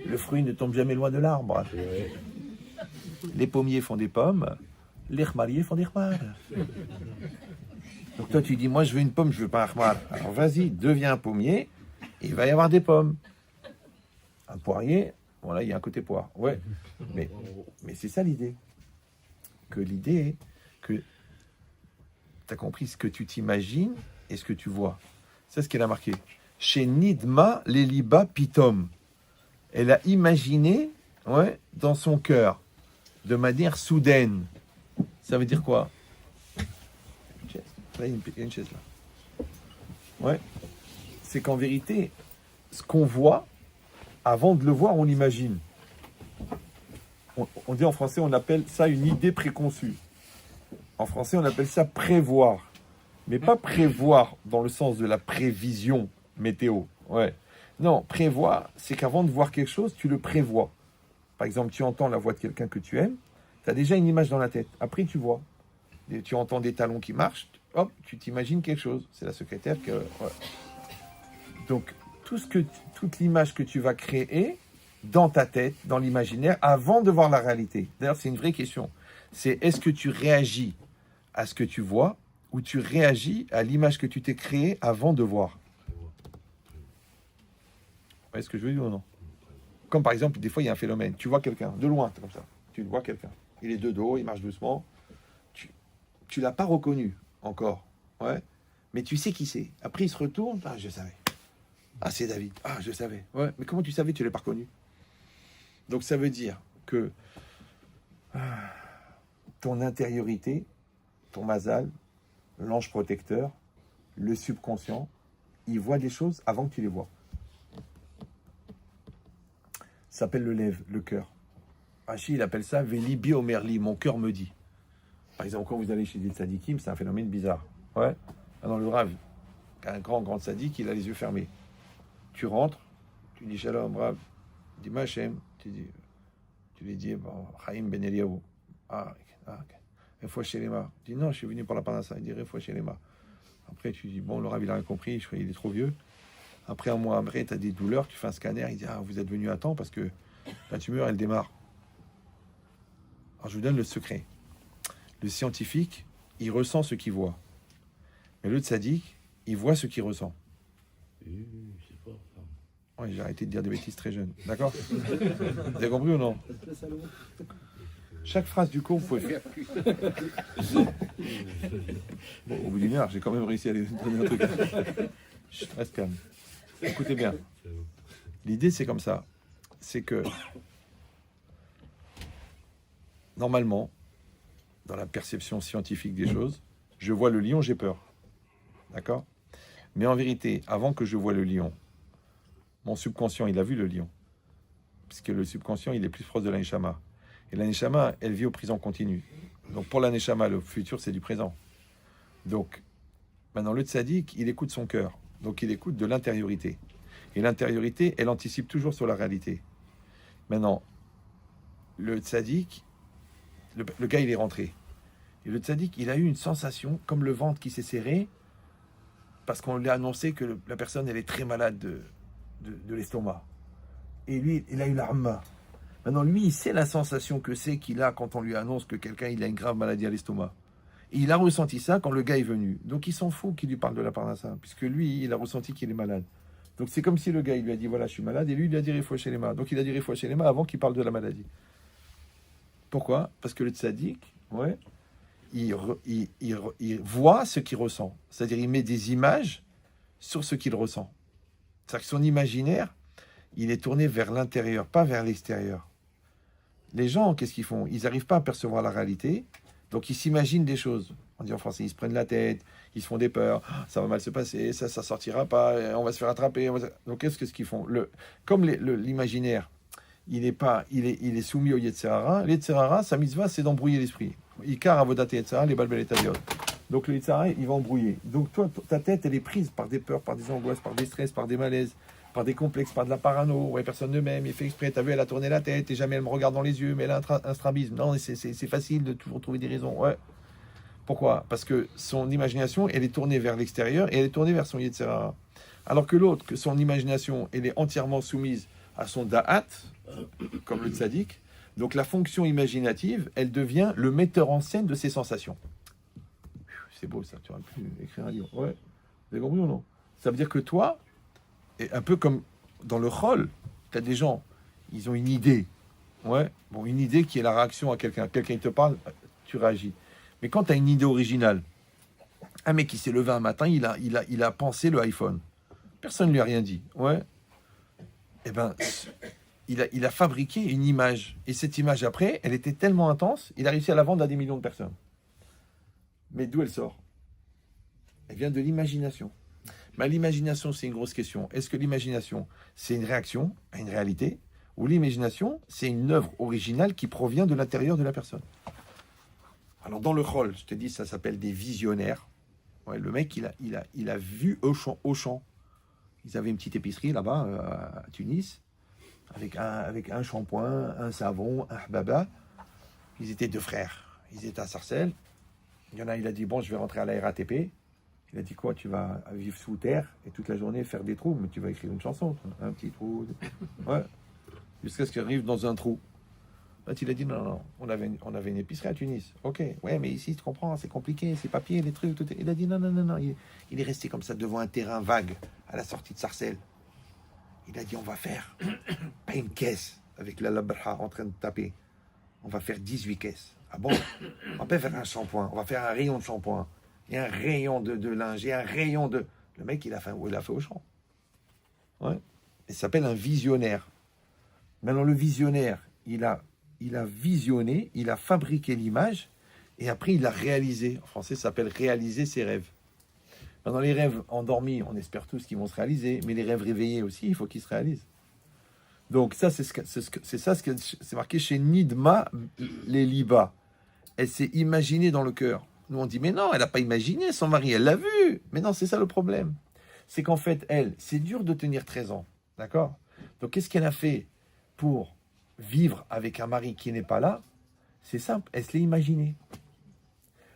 Le fruit ne tombe jamais loin de l'arbre. Les pommiers font des pommes, les khmariers font des khmar. Donc toi, tu dis, moi, je veux une pomme, je veux pas un khmar. Alors vas-y, deviens un pommier, et il va y avoir des pommes. Un poirier, bon là, il y a un côté poire. Ouais, mais c'est ça l'idée. Que l'idée est que tu as compris ce que tu t'imagines et ce que tu vois. C'est ce qu'elle a marqué. Chez Nidma Leliba Pitom. Elle a imaginé, dans son cœur, de manière soudaine. Ça veut dire quoi? Là, il y a une chaise là. Ouais. C'est qu'en vérité, ce qu'on voit, avant de le voir, on l'imagine. On dit en français, on appelle ça une idée préconçue. En français, on appelle ça prévoir. Mais pas prévoir dans le sens de la prévision météo. Ouais. Non, prévoir, c'est qu'avant de voir quelque chose, tu le prévois. Par exemple, tu entends la voix de quelqu'un que tu aimes, tu as déjà une image dans la tête. Après, tu vois. Et tu entends des talons qui marchent, hop, tu t'imagines quelque chose. C'est la secrétaire que... Ouais. Donc, toute l'image que tu vas créer dans ta tête, dans l'imaginaire, avant de voir la réalité. D'ailleurs, c'est une vraie question. C'est est-ce que tu réagis à ce que tu vois ou tu réagis à l'image que tu t'es créée avant de voir? Vous voyez ce que je veux dire ou non? Comme par exemple, des fois, il y a un phénomène. Tu vois quelqu'un, de loin, comme ça. Tu vois quelqu'un. Il est de dos, il marche doucement. Tu l'as pas reconnu encore. Ouais. Mais tu sais qui c'est. Après, il se retourne. Ah, je savais. Ah, c'est David. Ah, je savais. Ouais. Mais comment tu savais? Tu l'as pas reconnu. Donc, ça veut dire que ton intériorité, ton mazal, l'ange protecteur, le subconscient, il voit des choses avant que tu les vois. Ça s'appelle le lève, le cœur. Rashi, il appelle ça Veli biomerli, mon cœur me dit. Par exemple, quand vous allez chez des tzadikim, c'est un phénomène bizarre. Ouais. Dans le Rav, un grand tzadik, il a les yeux fermés. Tu rentres, tu dis Shalom, Rav, tu dis Machem, tu lui dis Chaim Ben Eliyahu. Refouach Shelema. Tu dis non, je suis venu pour la parnassa. Il dit Refouach Shelema. Après, tu dis bon, le Rav, il a rien compris, je crois qu'il est trop vieux. Après, un mois après, tu as des douleurs, tu fais un scanner, il dit ah, vous êtes venu à temps parce que la tumeur, elle démarre. Alors je vous donne le secret. Le scientifique, il ressent ce qu'il voit. Mais le tzaddik, il voit ce qu'il ressent. Ouais, j'ai arrêté de dire des bêtises très jeune. D'accord? Vous avez compris ou non? Chaque phrase du cours, vous pouvez faire. Bon, au bout d'une heure, j'ai quand même réussi à les donner un truc. Je reste calme. Écoutez bien. L'idée, c'est comme ça. C'est que, normalement, dans la perception scientifique des choses, je vois le lion, j'ai peur. D'accord? Mais en vérité, avant que je voie le lion, mon subconscient, il a vu le lion. Puisque le subconscient, il est plus proche de l'aneshama. Et l'aneshama, elle vit au présent continu. Donc pour l'aneshama, le futur, c'est du présent. Donc, maintenant, le tzaddik, il écoute son cœur. Donc il écoute de l'intériorité. Et l'intériorité, elle anticipe toujours sur la réalité. Maintenant, le tzaddik, le gars, il est rentré. Et le tzaddik, il a eu une sensation, comme le ventre qui s'est serré, parce qu'on lui a annoncé que la personne, elle est très malade de l'estomac. Et lui, il a eu l'arma. Maintenant, lui, il sait la sensation que c'est qu'il a quand on lui annonce que quelqu'un il a une grave maladie à l'estomac. Et il a ressenti ça quand le gars est venu. Donc, il s'en fout qu'il lui parle de la parnassa, puisque lui, il a ressenti qu'il est malade. Donc, c'est comme si le gars, il lui a dit, voilà, je suis malade, et lui, il lui a dit, Refoua Shelema. Donc, il a dit Refoua Shelema avant qu'il parle de la maladie. Pourquoi? Parce que le tzaddik, ouais, il voit ce qu'il ressent. C'est-à-dire, il met des images sur ce qu'il ressent. C'est-à-dire que son imaginaire, il est tourné vers l'intérieur, pas vers l'extérieur. Les gens, qu'est-ce qu'ils font? Ils n'arrivent pas à percevoir la réalité, donc ils s'imaginent des choses. On dit en français, ils se prennent la tête, ils se font des peurs, ça va mal se passer, ça sortira pas, on va se faire attraper. Donc qu'est-ce qu'ils font? Comme l'imaginaire, il est soumis au Yetzer Hara. Le Yetzer Hara, sa mitzvah, c'est d'embrouiller l'esprit. Ikar avodat Yetzer Hara, les balbel et taviot. Donc le Yetzer Hara, il va embrouiller. Donc toi, ta tête, elle est prise par des peurs, par des angoisses, par des stress, par des malaises, par des complexes, par de la parano. Ouais, personne ne m'aime, il fait exprès. T'as vu, elle a tourné la tête et jamais elle me regarde dans les yeux, mais elle a un strabisme. Non, c'est facile de toujours trouver des raisons. Ouais. Pourquoi? Parce que son imagination, elle est tournée vers l'extérieur et elle est tournée vers son Yetzer Hara. Alors que l'autre, que son imagination, elle est entièrement soumise à son da'at, comme le tzaddik. Donc la fonction imaginative, elle devient le metteur en scène de ses sensations. C'est beau ça, tu aurais pu écrire un livre. Ouais, vous avez compris ou non? Ça veut dire que toi, et un peu comme dans le rôle, tu as des gens, ils ont une idée. Ouais, bon, une idée qui est la réaction à quelqu'un. Quelqu'un te parle, tu réagis. Mais quand tu as une idée originale, un mec qui s'est levé un matin, il a pensé le iPhone. Personne ne lui a rien dit. Ouais. Eh ben, il a fabriqué une image. Et cette image, après, elle était tellement intense, il a réussi à la vendre à des millions de personnes. Mais d'où elle sort? Elle vient de l'imagination. Mais l'imagination, c'est une grosse question. Est-ce que l'imagination, c'est une réaction à une réalité? Ou l'imagination, c'est une œuvre originale qui provient de l'intérieur de la personne? Alors, dans le rôle, je te dis, ça s'appelle des visionnaires. Ouais, le mec, il a vu Auchan. Ils avaient une petite épicerie là-bas, à Tunis, avec un shampoing, un savon, un hababa. Ils étaient deux frères. Ils étaient à Sarcelles. Il y en a, il a dit, bon, je vais rentrer à la RATP. Il a dit quoi? Tu vas vivre sous terre et toute la journée faire des trous, mais tu vas écrire une chanson, toi. Un petit trou. Ouais. Jusqu'à ce qu'il arrive dans un trou. Là, il a dit non, on avait une épicerie à Tunis. Ok, ouais, mais ici, tu comprends, c'est compliqué, c'est papier, les trucs, tout. Il a dit non. Il est resté comme ça devant un terrain vague à la sortie de Sarcelles. Il a dit, on va faire pas une caisse avec la labra en train de taper. On va faire 18 caisses. Ah bon? On va pas faire un shampoing, on va faire un rayon de shampoing. Et un rayon de linge, et un rayon de... Le mec, il a fait au champ. Ouais. Il s'appelle un visionnaire. Maintenant, le visionnaire, il a visionné, il a fabriqué l'image, et après, il a réalisé. En français, ça s'appelle réaliser ses rêves. Maintenant, les rêves endormis, on espère tous qu'ils vont se réaliser, mais les rêves réveillés aussi, il faut qu'ils se réalisent. Donc, ça, c'est marqué chez Nidma les Liba. Elle s'est imaginée dans le cœur. Nous, on dit, mais non, elle n'a pas imaginé son mari, elle l'a vu. Mais non, c'est ça le problème. C'est qu'en fait, elle, c'est dur de tenir 13 ans. D'accord? Donc, qu'est-ce qu'elle a fait pour vivre avec un mari qui n'est pas là? C'est simple, elle se l'est imaginé.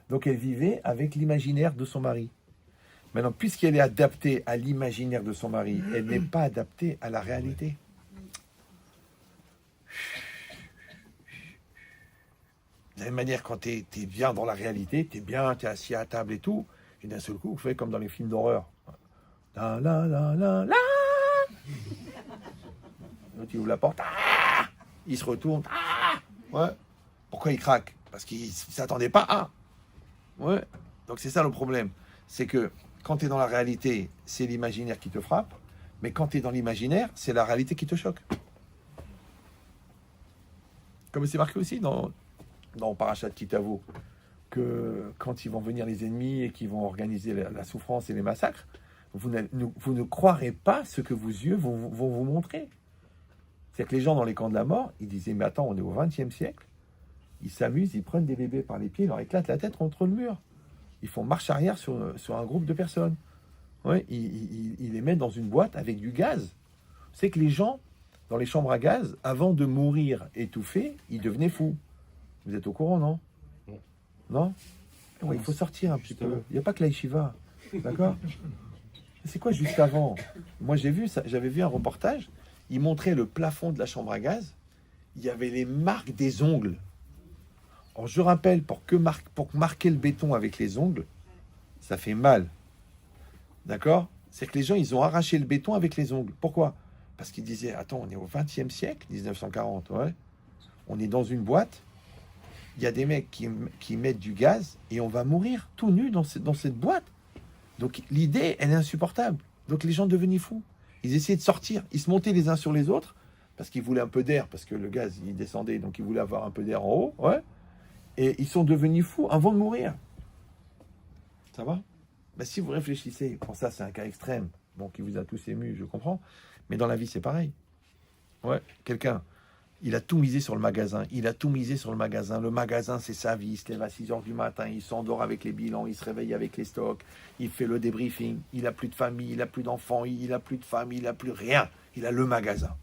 Donc, elle vivait avec l'imaginaire de son mari. Maintenant, puisqu'elle est adaptée à l'imaginaire de son mari, elle n'est pas adaptée à la réalité. De la même manière, quand tu es bien dans la réalité, tu es bien, tu es assis à table et tout, et d'un seul coup, vous faites comme dans les films d'horreur. La la la la la. L'autre, il ouvre la porte. Ah, il se retourne. Ah, ouais. Pourquoi il craque? Parce qu'il ne s'attendait pas à. Ouais. Donc c'est ça le problème. C'est que quand tu es dans la réalité, c'est l'imaginaire qui te frappe. Mais quand tu es dans l'imaginaire, c'est la réalité qui te choque. Comme c'est marqué aussi dans Parashat Kitavo, que quand ils vont venir les ennemis et qu'ils vont organiser la souffrance et les massacres, vous ne croirez pas ce que vos yeux vont vous montrer. C'est que les gens dans les camps de la mort, ils disaient, mais attends, on est au XXe siècle, ils s'amusent, ils prennent des bébés par les pieds, ils leur éclatent la tête contre le mur. Ils font marche arrière sur un groupe de personnes. Ouais, ils les mettent dans une boîte avec du gaz. C'est que les gens, dans les chambres à gaz, avant de mourir étouffés, ils devenaient fous. Vous êtes au courant, non? Non? Ouais, il faut sortir un petit peu. Il n'y a pas que la yeshiva. D'accord? C'est quoi juste avant? Moi, j'avais vu un reportage. Il montrait le plafond de la chambre à gaz. Il y avait les marques des ongles. Alors, je rappelle, pour marquer le béton avec les ongles, ça fait mal. D'accord? C'est que les gens, ils ont arraché le béton avec les ongles. Pourquoi? Parce qu'ils disaient, attends, on est au XXe siècle, 1940, ouais. On est dans une boîte. Il y a des mecs qui mettent du gaz et on va mourir tout nu dans cette boîte. Donc l'idée, elle est insupportable. Donc les gens devenaient fous. Ils essayaient de sortir. Ils se montaient les uns sur les autres parce qu'ils voulaient un peu d'air, parce que le gaz, il descendait, donc ils voulaient avoir un peu d'air en haut. Ouais. Et ils sont devenus fous avant de mourir. Ça va? Ben, si vous réfléchissez, pour ça, c'est un cas extrême, bon, qui vous a tous ému, je comprends. Mais dans la vie, c'est pareil. Ouais, quelqu'un, il a tout misé sur le magasin. Il a tout misé sur le magasin. Le magasin, c'est sa vie. Il se lève à 6 h du matin. Il s'endort avec les bilans. Il se réveille avec les stocks. Il fait le débriefing. Il n'a plus de famille. Il n'a plus d'enfants. Il n'a plus de femme. Il n'a plus rien. Il a le magasin.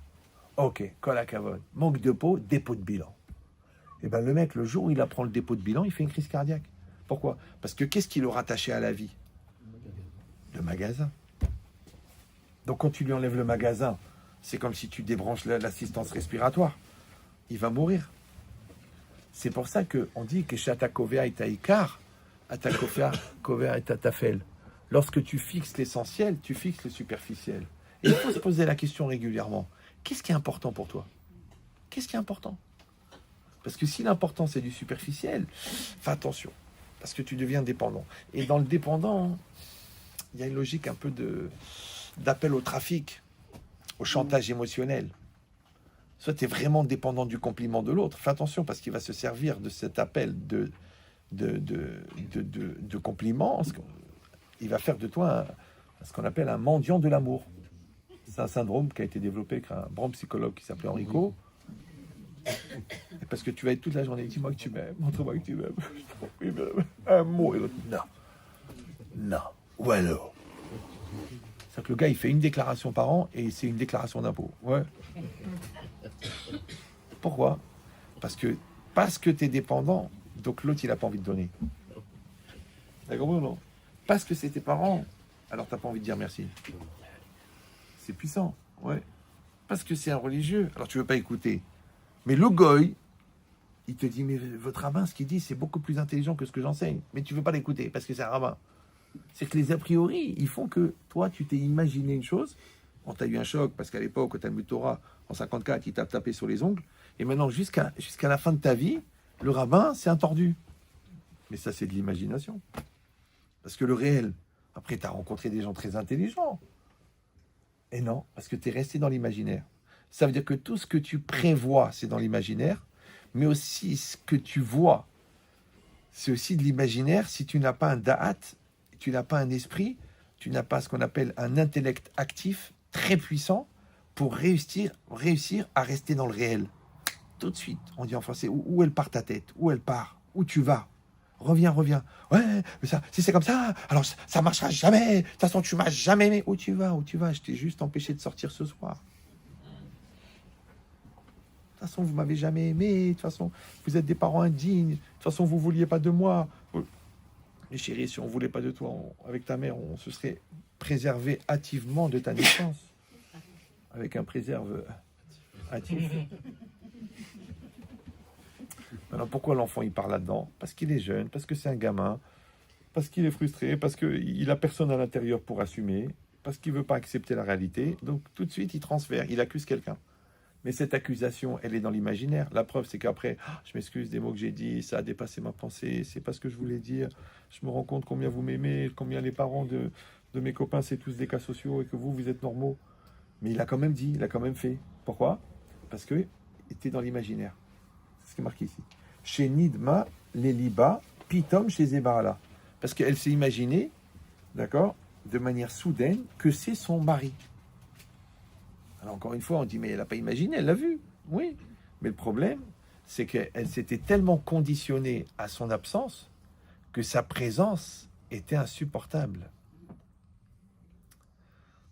Ok, kol hakavod. Manque de peau, dépôt de bilan. Et bien, le mec, le jour où il apprend le dépôt de bilan, il fait une crise cardiaque. Pourquoi? Parce que qu'est-ce qui le rattachait à la vie? Le magasin. Donc, quand tu lui enlèves le magasin, c'est comme si tu débranches l'assistance respiratoire. Il va mourir. C'est pour ça qu'on dit que Shata Kovea et Taïkar, Atakofea Kovea et Tatafel. Lorsque tu fixes l'essentiel, tu fixes le superficiel. Et il faut se poser la question régulièrement. Qu'est-ce qui est important pour toi? Qu'est-ce qui est important? Parce que si l'important c'est du superficiel, fais attention. Parce que tu deviens dépendant. Et dans le dépendant, il y a une logique un peu d'appel au trafic, au chantage émotionnel. Soit tu es vraiment dépendant du compliment de l'autre. Fais attention parce qu'il va se servir de cet appel de compliment. Il va faire de toi ce qu'on appelle un mendiant de l'amour. C'est un syndrome qui a été développé par un grand psychologue qui s'appelait Enrico. Et parce que tu vas être toute la journée, dis-moi que tu m'aimes, montre-moi que tu m'aimes. Un mot et l'autre, non. Non. Ou alors. C'est-à-dire que le gars, il fait une déclaration par an et c'est une déclaration d'impôt. Ouais. Pourquoi? Parce que tu es dépendant, donc l'autre, il n'a pas envie de donner. T'as compris ou non? Parce que c'est tes parents, alors tu n'as pas envie de dire merci. C'est puissant, ouais. Parce que c'est un religieux, alors tu ne veux pas écouter. Mais le goy, il te dit, mais votre rabbin, ce qu'il dit, c'est beaucoup plus intelligent que ce que j'enseigne. Mais tu ne veux pas l'écouter parce que c'est un rabbin. C'est que les a priori, ils font que toi, tu t'es imaginé une chose. On t'a eu un choc parce qu'à l'époque, au Talmud Torah, en 54, il t'a tapé sur les ongles. Et maintenant, jusqu'à la fin de ta vie, le rabbin, c'est un tordu. Mais ça, c'est de l'imagination. Parce que le réel, après, tu as rencontré des gens très intelligents. Et non, parce que tu es resté dans l'imaginaire. Ça veut dire que tout ce que tu prévois, c'est dans l'imaginaire, mais aussi ce que tu vois, c'est aussi de l'imaginaire. Si tu n'as pas un da'at, tu n'as pas un esprit, tu n'as pas ce qu'on appelle un intellect actif, très puissant, pour réussir à rester dans le réel. Tout de suite, on dit en français, où elle part ta tête? Où elle part? Où tu vas? Reviens. Ouais, mais ça, si c'est comme ça, alors ça marchera jamais. De toute façon, tu m'as jamais aimé. Où tu vas? Je t'ai juste empêché de sortir ce soir. De toute façon, vous m'avez jamais aimé. De toute façon, vous êtes des parents indignes. De toute façon, vous vouliez pas de moi. Mais chérie, si on voulait pas de toi, avec ta mère, on se serait préservé hâtivement de ta naissance. Avec un préserve hâtif. Non, Alors pourquoi l'enfant il part là-dedans? Parce qu'il est jeune, parce que c'est un gamin, parce qu'il est frustré, parce qu'il a personne à l'intérieur pour assumer, parce qu'il ne veut pas accepter la réalité. Donc tout de suite il transfère, il accuse quelqu'un. Mais cette accusation, elle est dans l'imaginaire. La preuve, c'est qu'après, je m'excuse des mots que j'ai dit, ça a dépassé ma pensée, c'est pas ce que je voulais dire. Je me rends compte combien vous m'aimez, combien les parents de mes copains, c'est tous des cas sociaux et que vous êtes normaux. Mais il a quand même dit, il a quand même fait. Pourquoi? Parce qu'il était dans l'imaginaire. C'est ce qui est marqué ici. Chez Nidma, Leliba, Pitom chez Zebarala. Parce qu'elle s'est imaginée, d'accord, de manière soudaine, que c'est son mari. Alors encore une fois, on dit, mais elle n'a pas imaginé, elle l'a vu. Oui. Mais le problème, c'est qu'elle s'était tellement conditionnée à son absence que sa présence était insupportable.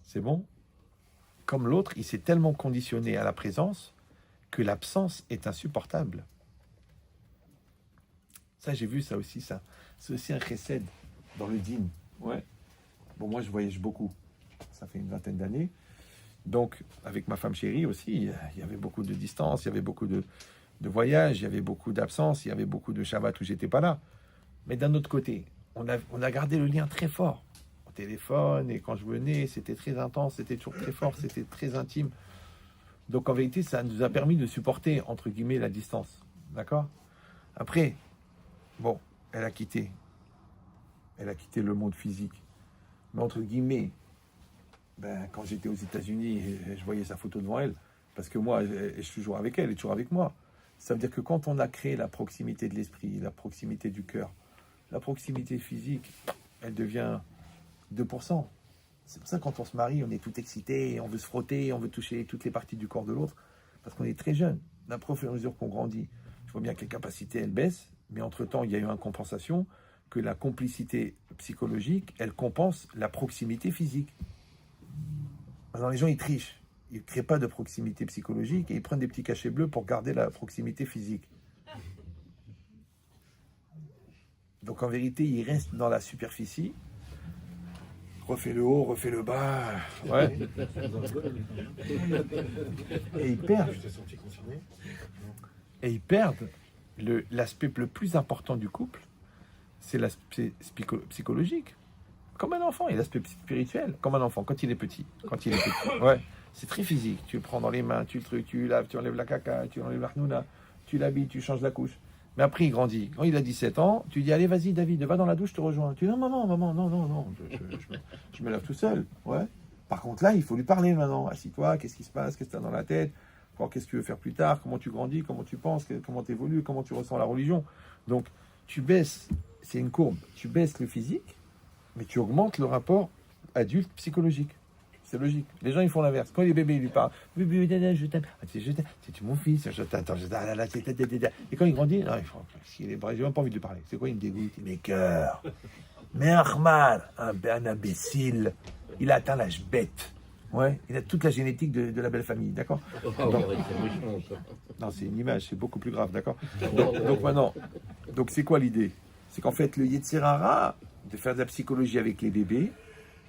C'est bon? Comme l'autre, il s'est tellement conditionné à la présence que l'absence est insupportable. Ça, j'ai vu ça aussi, ça. C'est aussi un chesed dans le dîn. Ouais. Bon, moi, je voyage beaucoup. Ça fait une vingtaine d'années. Donc, avec ma femme chérie aussi, il y avait beaucoup de distance, il y avait beaucoup de voyages, il y avait beaucoup d'absence, il y avait beaucoup de Shabbat où j'étais pas là. Mais d'un autre côté, on a gardé le lien très fort. Au téléphone, et quand je venais, c'était très intense, c'était toujours très fort, c'était très intime. Donc, en vérité, ça nous a permis de supporter, entre guillemets, la distance. D'accord? Après, bon, elle a quitté le monde physique. Mais entre guillemets, quand j'étais aux États-Unis, je voyais sa photo devant elle, parce que moi, je suis toujours avec elle, elle est toujours avec moi. Ça veut dire que quand on a créé la proximité de l'esprit, la proximité du cœur, la proximité physique, elle devient 2%. C'est pour ça que quand on se marie, on est tout excité, on veut se frotter, on veut toucher toutes les parties du corps de l'autre, parce qu'on est très jeune. D'un au fur et à mesure qu'on grandit, je vois bien que les capacités, elles baissent, mais entre-temps, il y a eu une compensation, que la complicité psychologique, elle compense la proximité physique. Alors les gens, ils trichent. Ils ne créent pas de proximité psychologique et ils prennent des petits cachets bleus pour garder la proximité physique. Donc en vérité, ils restent dans la superficie. Refais le haut, refais le bas. Ouais. Et ils perdent. Et ils perdent l'aspect le plus important du couple, c'est l'aspect psychologique. Comme un enfant, il y a l'aspect spirituel, comme un enfant, quand il est petit. Ouais. C'est très physique. Tu le prends dans les mains, tu le trucs, tu laves, tu enlèves la caca, tu enlèves la hnouna, tu l'habilles, tu changes la couche. Mais après, il grandit. Quand il a 17 ans, tu dis, allez, vas-y, David, va dans la douche, je te rejoins. Tu dis, non, maman, non, je me lave tout seul. Ouais. Par contre, là, il faut lui parler maintenant. Assis-toi, qu'est-ce qui se passe, qu'est-ce que tu as dans la tête, qu'est-ce que tu veux faire plus tard, comment tu grandis, comment tu penses, comment tu évolues, comment tu ressens la religion. Donc, tu baisses, c'est une courbe, tu baisses le physique, mais tu augmentes le rapport adulte psychologique. C'est logique. Les gens, ils font l'inverse. Quand les bébés, ils lui parlent, bébé, je t'aime, c'est mon fils, je t'attends, et quand il grandit, non, il est bref, j'ai même pas envie de lui parler. C'est quoi, il me dégoûte? Mes cœurs. Mais Ahmad, un imbécile, il a atteint l'âge bête. Ouais, il a toute la génétique de la belle famille, d'accord? Non, c'est une image, c'est beaucoup plus grave, d'accord? Donc maintenant, c'est quoi l'idée? C'est qu'en fait, le Yetzer Hara, de faire de la psychologie avec les bébés,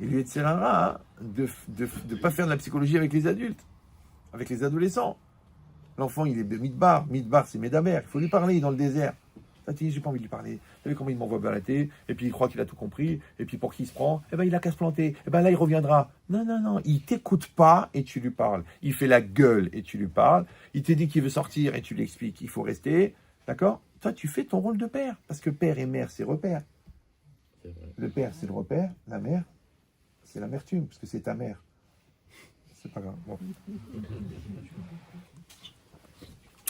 et le Yetzer Hara, de ne pas faire de la psychologie avec les adultes, avec les adolescents. L'enfant, il est de Midbar, c'est Médaber, il faut lui parler dans le désert. Ça, tu dis, j'ai pas envie de lui parler. Vous savez comment il m'envoie balader, et puis il croit qu'il a tout compris, et puis pour qui il se prend, il a qu'à se planter, là il reviendra. Non, il t'écoute pas et tu lui parles. Il fait la gueule et tu lui parles. Il te dit qu'il veut sortir et tu lui expliques, il faut rester. D'accord? Toi, tu fais ton rôle de père, parce que père et mère, c'est repère. Le père, c'est le repère, la mère, c'est l'amertume, parce que c'est ta mère. C'est pas grave. Bon.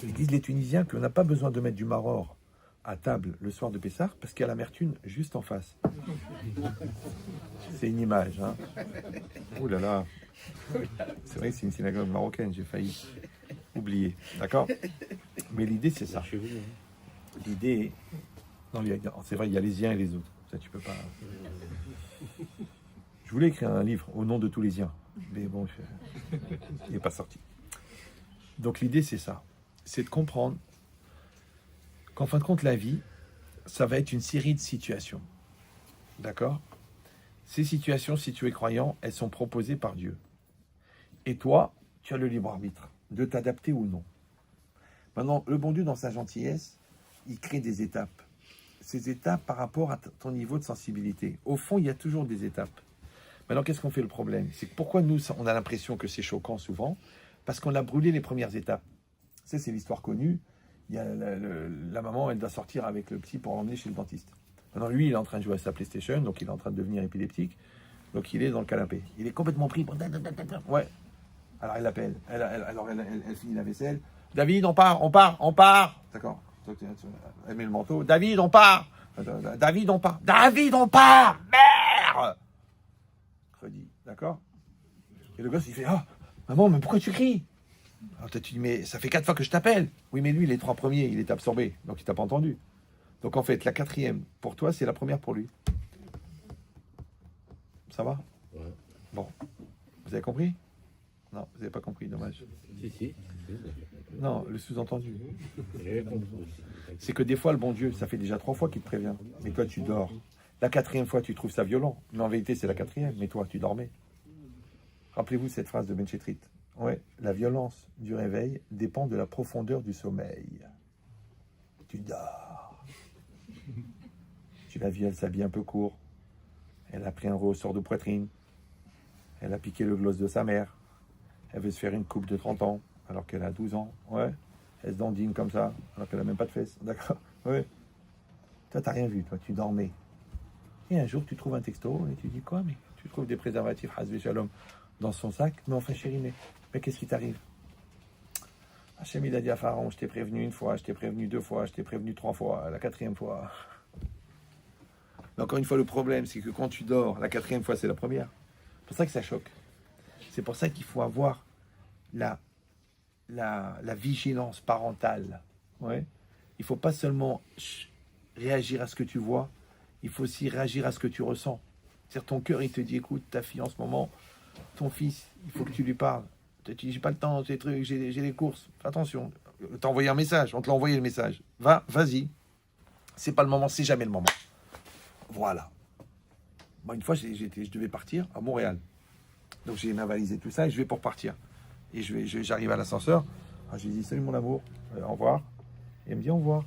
Ils disent les Tunisiens qu'on n'a pas besoin de mettre du maror à table le soir de Pessah parce qu'il y a l'amertume juste en face. C'est une image, hein. Ouh là là. C'est vrai que c'est une synagogue marocaine, j'ai failli oublier. D'accord? Mais l'idée, c'est ça. L'idée. Non, c'est vrai, il y a les uns et les autres. Ça, tu peux pas. Je voulais écrire un livre au nom de tous les uns, mais bon, il n'est pas sorti. Donc l'idée, c'est ça. C'est de comprendre qu'en fin de compte, la vie, ça va être une série de situations. D'accord? Ces situations, si tu es croyant, elles sont proposées par Dieu. Et toi, tu as le libre arbitre de t'adapter ou non. Maintenant, le bon Dieu, dans sa gentillesse, il crée des étapes. Ces étapes par rapport à ton niveau de sensibilité. Au fond, il y a toujours des étapes. Maintenant, qu'est-ce qu'on fait le problème? C'est que pourquoi nous, on a l'impression que c'est choquant souvent? Parce qu'on a brûlé les premières étapes. Ça, c'est l'histoire connue. Il y a la maman, elle doit sortir avec le petit pour l'emmener chez le dentiste. Maintenant, lui, il est en train de jouer à sa PlayStation, donc il est en train de devenir épileptique. Donc, il est dans le canapé. Il est complètement pris. Ouais. Alors, elle l'appelle. Elle finit la vaisselle. David, on part. D'accord. Elle met le manteau. David, on part. David, on part. Merde. Redit. D'accord. Et le gosse, il fait, ah, maman, mais pourquoi tu cries? Alors, toi, tu dis, mais ça fait 4 fois que je t'appelle. Oui, mais lui, les 3 premiers, il est absorbé. Donc, il t'a pas entendu. Donc, en fait, la 4e, pour toi, c'est la première pour lui. Ça va? Ouais. Bon. Vous avez compris? Non, vous n'avez pas compris, dommage. Si. Non, le sous-entendu. C'est que des fois, le bon Dieu, ça fait déjà 3 fois qu'il te prévient. Mais toi, tu dors. La 4e fois, tu trouves ça violent. Mais en vérité, c'est la 4e. Mais toi, tu dormais. Rappelez-vous cette phrase de Ben Chetrit. Ouais, la violence du réveil dépend de la profondeur du sommeil. Tu dors. Tu l'as vu, elle s'habille un peu court. Elle a pris un ressort de poitrine. Elle a piqué le gloss de sa mère. Elle veut se faire une coupe de 30 ans, alors qu'elle a 12 ans. Ouais. Elle se dandine comme ça, alors qu'elle n'a même pas de fesses. D'accord. Ouais. Toi, t'as rien vu, toi, tu dormais. Et un jour, tu trouves un texto, et tu dis quoi? Mais tu trouves des préservatifs, Hazvé Shalom, dans son sac. Mais enfin, chérie, mais qu'est-ce qui t'arrive? Hachem, il a dit à Pharaon, je t'ai prévenu 1 fois, je t'ai prévenu 2 fois, je t'ai prévenu 3 fois, la 4e fois. Mais encore une fois, le problème, c'est que quand tu dors, la 4e fois, c'est la première. C'est pour ça que ça choque. C'est pour ça qu'il faut avoir la vigilance parentale. Ouais. Il ne faut pas seulement réagir à ce que tu vois, il faut aussi réagir à ce que tu ressens. C'est-à-dire ton cœur, il te dit, écoute, ta fille en ce moment, ton fils, il faut que tu lui parles. Tu dis, j'ai pas le temps, j'ai des trucs, j'ai les courses. Fais attention, t'as envoyé un message, on te l'a envoyé le message. Vas-y. C'est pas le moment, c'est jamais le moment. Voilà. Moi, une fois, je devais partir à Montréal. Donc j'ai avalisé tout ça et je vais pour partir. Et j'arrive à l'ascenseur. Je lui dis salut mon amour, au revoir. Et elle me dit au revoir.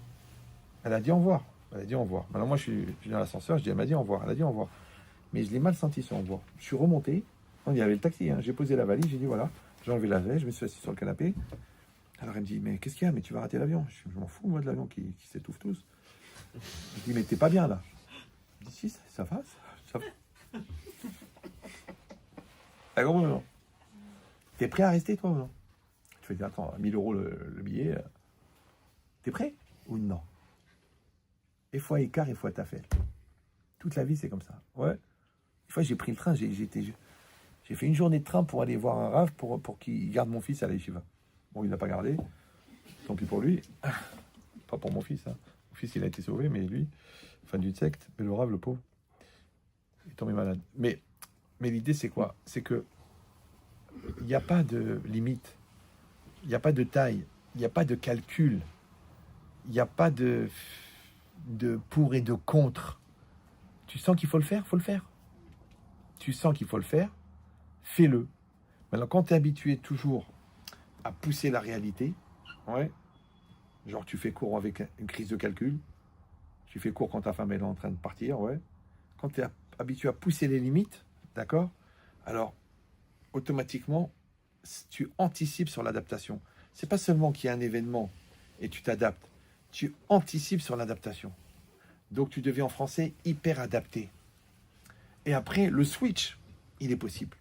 Elle a dit au revoir. Maintenant moi je suis dans l'ascenseur, je dis elle m'a dit au revoir. Elle a dit au revoir. Mais je l'ai mal senti son au revoir. Je suis remonté. Il y avait le taxi. J'ai posé la valise. J'ai dit voilà. J'ai enlevé la veste. Je me suis assis sur le canapé. Alors elle me dit mais qu'est-ce qu'il y a? Mais tu vas rater l'avion. Je m'en fous moi de l'avion qui s'étouffe tous. Je dis mais t'es pas bien là. Je dis si ça va. T'as compris ou non? T'es prêt à rester, toi, ou non? Tu fais dire, attends, 1000 € le billet. T'es prêt ou non? Et fois écart et fois tafel. Toute la vie, c'est comme ça. Ouais. Une fois, j'ai pris le train. J'ai fait une journée de train pour aller voir un rave pour qu'il garde mon fils à la yeshiva. Bon, il l'a pas gardé. Tant pis pour lui. Pas pour mon fils. Hein. Mon fils, il a été sauvé, mais lui, fin d'une secte. Mais le rave, le pauvre, il est tombé malade. Mais l'idée, c'est quoi? C'est que il n'y a pas de limite, il n'y a pas de taille, il n'y a pas de calcul, il n'y a pas de pour et de contre. Tu sens qu'il faut le faire, Tu sens qu'il faut le faire, fais-le. Maintenant, quand tu es habitué toujours à pousser la réalité, ouais, genre tu fais court avec une crise de calcul, tu fais court quand ta femme est en train de partir, ouais. Quand tu es habitué à pousser les limites, d'accord? Alors, automatiquement, tu anticipes sur l'adaptation. C'est pas seulement qu'il y a un événement et tu t'adaptes, tu anticipes sur l'adaptation. Donc tu deviens en français hyper adapté. Et après, le switch, il est possible.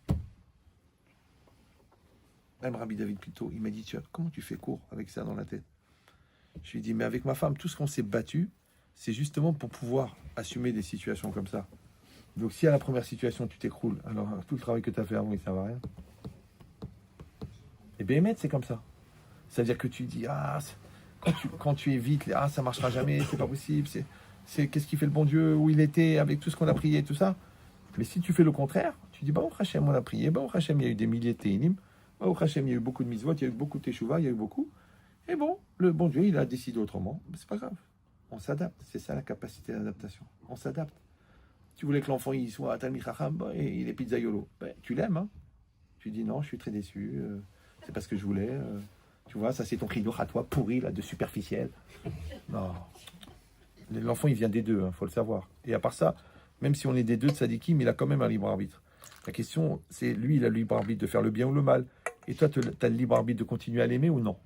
Même Rabbi David Plutôt, il m'a dit, comment tu fais court avec ça dans la tête? Je lui ai dit, mais avec ma femme, tout ce qu'on s'est battu, c'est justement pour pouvoir assumer des situations comme ça. Donc si à la première situation, tu t'écroules, alors tout le travail que tu as fait avant, il ne sert à rien. Et bien, c'est comme ça. C'est-à-dire que tu dis, quand tu évites, ça ne marchera jamais, c'est pas possible, c'est qu'est-ce qui fait le bon Dieu, où il était, avec tout ce qu'on a prié, tout ça. Mais si tu fais le contraire, tu dis, Baruch Hashem, on a prié, Baruch Hashem, il y a eu des milliers de téinim, Baruch Hashem, il y a eu beaucoup de mitzvot, il y a eu beaucoup de teshuva, il y a eu beaucoup. Et bon, le bon Dieu, il a décidé autrement, mais c'est pas grave. On s'adapte, c'est ça la capacité d'adaptation. On s'adapte. Tu voulais que l'enfant il soit à Talmid Chacham et il est pizzaiolo. Tu l'aimes, hein? Tu dis non, je suis très déçu, c'est pas ce que je voulais. Tu vois, ça c'est ton chinour à toi, pourri, là, de superficiel. Non. L'enfant, il vient des deux, faut le savoir. Et à part ça, même si on est des deux de sadikim, il a quand même un libre arbitre. La question, c'est lui, il a le libre arbitre de faire le bien ou le mal. Et toi, tu as le libre arbitre de continuer à l'aimer ou non?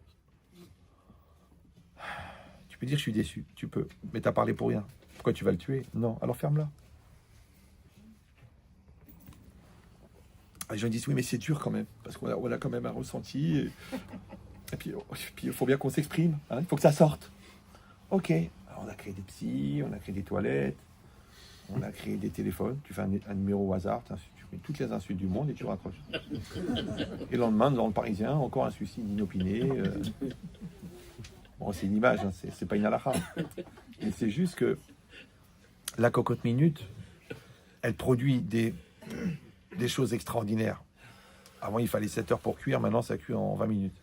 Tu peux dire, je suis déçu. Tu peux. Mais tu as parlé pour rien. Pourquoi tu vas le tuer? Non. Alors ferme-la. Les gens disent, oui, mais c'est dur quand même. Parce qu'on a quand même un ressenti. Et puis, il faut bien qu'on s'exprime. Hein, il faut que ça sorte. Ok. Alors, on a créé des psys, on a créé des toilettes. On a créé des téléphones. Tu fais un numéro au hasard. Tu mets toutes les insultes du monde et tu raccroches. Et le lendemain, dans le Parisien, encore un suicide inopiné. Bon, c'est une image, hein, c'est pas une halakha. Mais c'est juste que la cocotte minute, elle produit des choses extraordinaires. Avant, il fallait 7 heures pour cuire, maintenant, ça cuit en 20 minutes.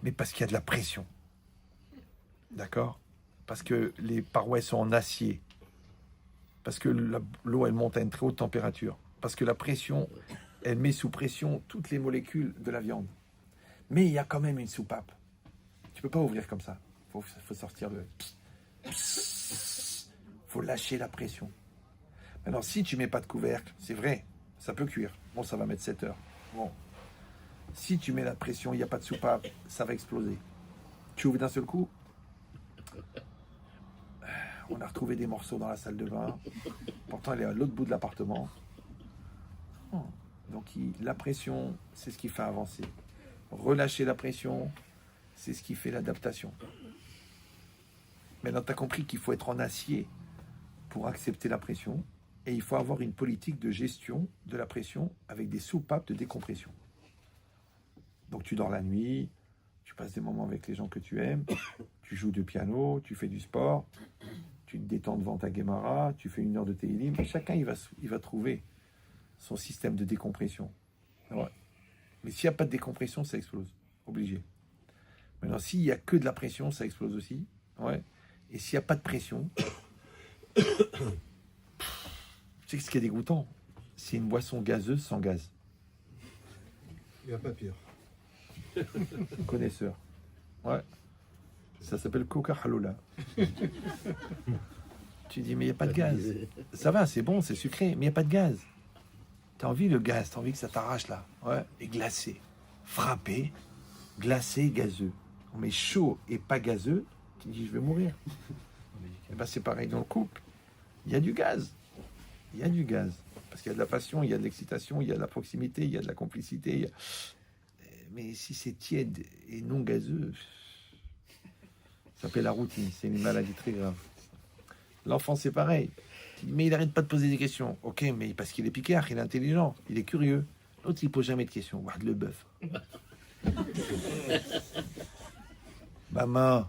Mais parce qu'il y a de la pression. D'accord? Parce que les parois sont en acier. Parce que l'eau, elle monte à une très haute température. Parce que la pression, elle met sous pression toutes les molécules de la viande. Mais il y a quand même une soupape. Tu peux pas ouvrir comme ça. Faut sortir le... Faut lâcher la pression. Maintenant, si tu mets pas de couvercle, c'est vrai, ça peut cuire. Bon, ça va mettre 7 heures. Bon. Si tu mets la pression, il n'y a pas de soupape, ça va exploser. Tu ouvres d'un seul coup. On a retrouvé des morceaux dans la salle de bain. Pourtant, elle est à l'autre bout de l'appartement. Donc, la pression, c'est ce qui fait avancer. Relâcher la pression, c'est ce qui fait l'adaptation. Maintenant, tu as compris qu'il faut être en acier pour accepter la pression. Et il faut avoir une politique de gestion de la pression avec des soupapes de décompression. Donc, tu dors la nuit, tu passes des moments avec les gens que tu aimes, tu joues du piano, tu fais du sport, tu te détends devant ta Gemara, tu fais 1 heure de Tehillim. Chacun, il va trouver son système de décompression. Ouais. Mais s'il n'y a pas de décompression, ça explose. Obligé. Maintenant, s'il n'y a que de la pression, ça explose aussi. Ouais. Et s'il n'y a pas de pression, tu sais ce qui est dégoûtant? C'est une boisson gazeuse sans gaz.
Il n'y a pas pire.
Connaisseur. Ouais. Ça s'appelle Coca Halola. Tu dis, mais il n'y a pas de gaz. Ça va, c'est bon, c'est sucré, mais il n'y a pas de gaz. Tu as envie le gaz, tu as envie que ça t'arrache là. Ouais. Et glacé. Frappé, glacé, gazeux. On met chaud et pas gazeux, tu dis, je vais mourir. Et ben, c'est pareil dans le couple. Il y a du gaz. Il y a du gaz. Parce qu'il y a de la passion, il y a de l'excitation, il y a de la proximité, il y a de la complicité. Mais si c'est tiède et non gazeux, ça s'appelle la routine. C'est une maladie très grave. L'enfant, c'est pareil. Mais il n'arrête pas de poser des questions. Ok, mais parce qu'il est piquard, il est intelligent, il est curieux. L'autre, il ne pose jamais de questions. Regarde le bœuf. Maman,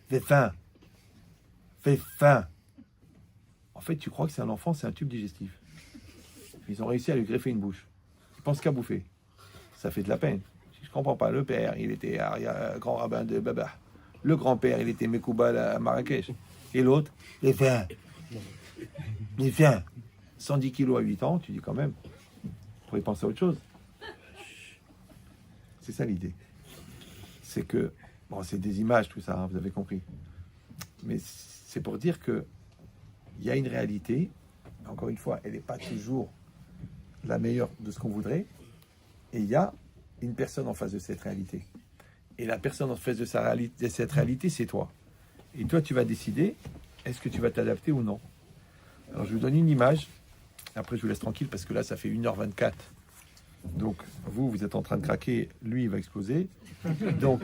fais faim. Fais faim. En fait, tu crois que c'est un enfant, c'est un tube digestif. Ils ont réussi à lui greffer une bouche. Il pense qu'à bouffer. Ça fait de la peine. Je comprends pas. Le père, il était grand rabbin de Baba. Le grand-père, il était Mekoubal à Marrakech. Et l'autre, fais faim. Mais faim. 110 kilos à 8 ans, tu dis quand même, pour y penser à autre chose. C'est ça l'idée. C'est que, bon, c'est des images tout ça, hein, vous avez compris. Mais c'est pour dire que il y a une réalité, encore une fois, elle n'est pas toujours la meilleure de ce qu'on voudrait, et il y a une personne en face de cette réalité. Et la personne en face de cette réalité, c'est toi. Et toi, tu vas décider, est-ce que tu vas t'adapter ou non. Alors, je vous donne une image, après je vous laisse tranquille, parce que là, ça fait 1h24. Donc, vous êtes en train de craquer, lui, il va exploser. Donc,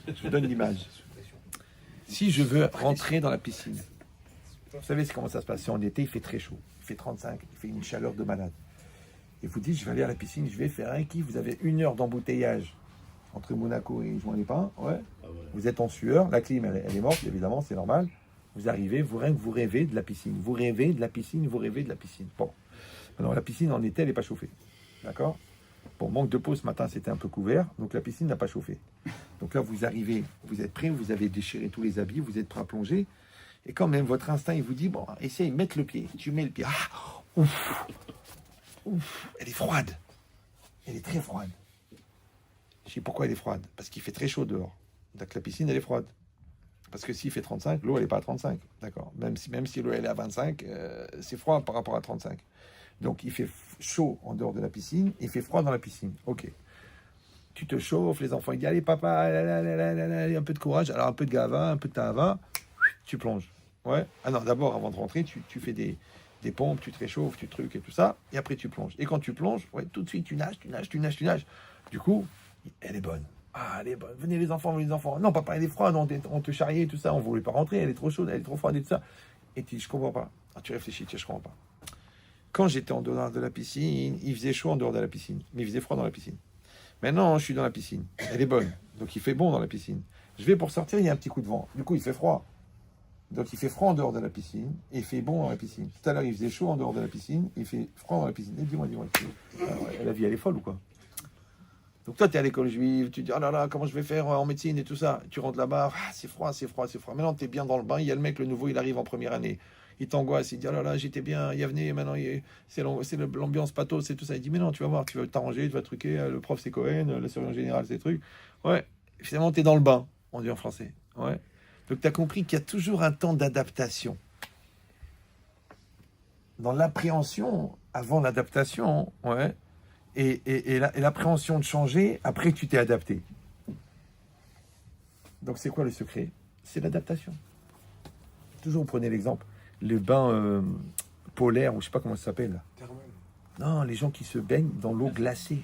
je vous donne l'image. Si je veux rentrer dans la piscine, vous savez comment ça se passe. En été, il fait très chaud. Il fait 35, il fait une chaleur de malade. Et vous dites, je vais aller à la piscine, je vais faire un kiff. Vous avez 1 heure d'embouteillage entre Monaco et Juan-les-Pins. Ouais. Vous êtes en sueur, la clim, elle est morte, évidemment, c'est normal. Vous arrivez, vous rêvez de la piscine. Vous rêvez de la piscine, vous rêvez de la piscine. Bon. Alors, la piscine, en été, elle n'est pas chauffée. D'accord? Pour manque de peau, ce matin, c'était un peu couvert, donc la piscine n'a pas chauffé. Donc là, vous arrivez, vous êtes prêts, vous avez déchiré tous les habits, vous êtes prêts à plonger. Et quand même, votre instinct, il vous dit, bon, essaye, mettre le pied. Tu mets le pied. Ah, ouf, elle est froide. elle est très froide. Je dis, pourquoi elle est froide? Parce qu'il fait très chaud dehors. Donc la piscine, elle est froide. Parce que s'il fait 35, l'eau, elle n'est pas à 35. D'accord. Même si l'eau, elle est à 25, c'est froid par rapport à 35. Donc il fait chaud en dehors de la piscine, il fait froid dans la piscine. Ok. Tu te chauffes, les enfants, ils disent, allez papa, un peu de courage, alors un peu de gava, un peu de tahava, tu plonges. Ouais. Ah non, d'abord, avant de rentrer, tu fais des pompes, tu te réchauffes, tu trucs et tout ça, et après tu plonges. Et quand tu plonges, ouais, tout de suite, tu nages. Du coup, elle est bonne. Ah, elle est bonne. Venez les enfants. Non, papa, elle est froide, on te charriait, tout ça, on voulait pas rentrer, elle est trop chaude, elle est trop froide et tout ça. Et tu dis, je comprends pas. Ah, tu réfléchis, je comprends pas. Quand j'étais en dehors de la piscine, il faisait chaud en dehors de la piscine, mais il faisait froid dans la piscine. Maintenant, je suis dans la piscine, elle est bonne, donc il fait bon dans la piscine. Je vais pour sortir, il y a un petit coup de vent, du coup il fait froid. Donc il fait froid en dehors de la piscine, et il fait bon dans la piscine. Tout à l'heure, il faisait chaud en dehors de la piscine, il fait froid dans la piscine. Et dis-moi, la vie, elle est folle ou quoi? Donc toi, tu es à l'école juive, tu te dis, oh là là, comment je vais faire en médecine et tout ça. Tu rentres là-bas, ah, c'est froid. Maintenant, tu es bien dans le bain, il y a le mec, le nouveau, il arrive en première année. Il t'angoisse, il dit, oh là là, j'étais bien, il venait, maintenant, c'est l'ambiance pathos, c'est tout ça. Il dit, mais non, tu vas voir, tu vas t'arranger, tu vas truquer, le prof, c'est Cohen, le surveillant général, c'est trucs. Ouais, finalement, tu es dans le bain, on dit en français. Ouais. Donc, tu as compris qu'il y a toujours un temps d'adaptation. Dans l'appréhension, avant l'adaptation, ouais, et l'appréhension de changer, après tu t'es adapté. Donc c'est quoi le secret? C'est l'adaptation. Toujours prenez l'exemple, le bain polaire, ou je sais pas comment ça s'appelle. Non, les gens qui se baignent dans l'eau glacée.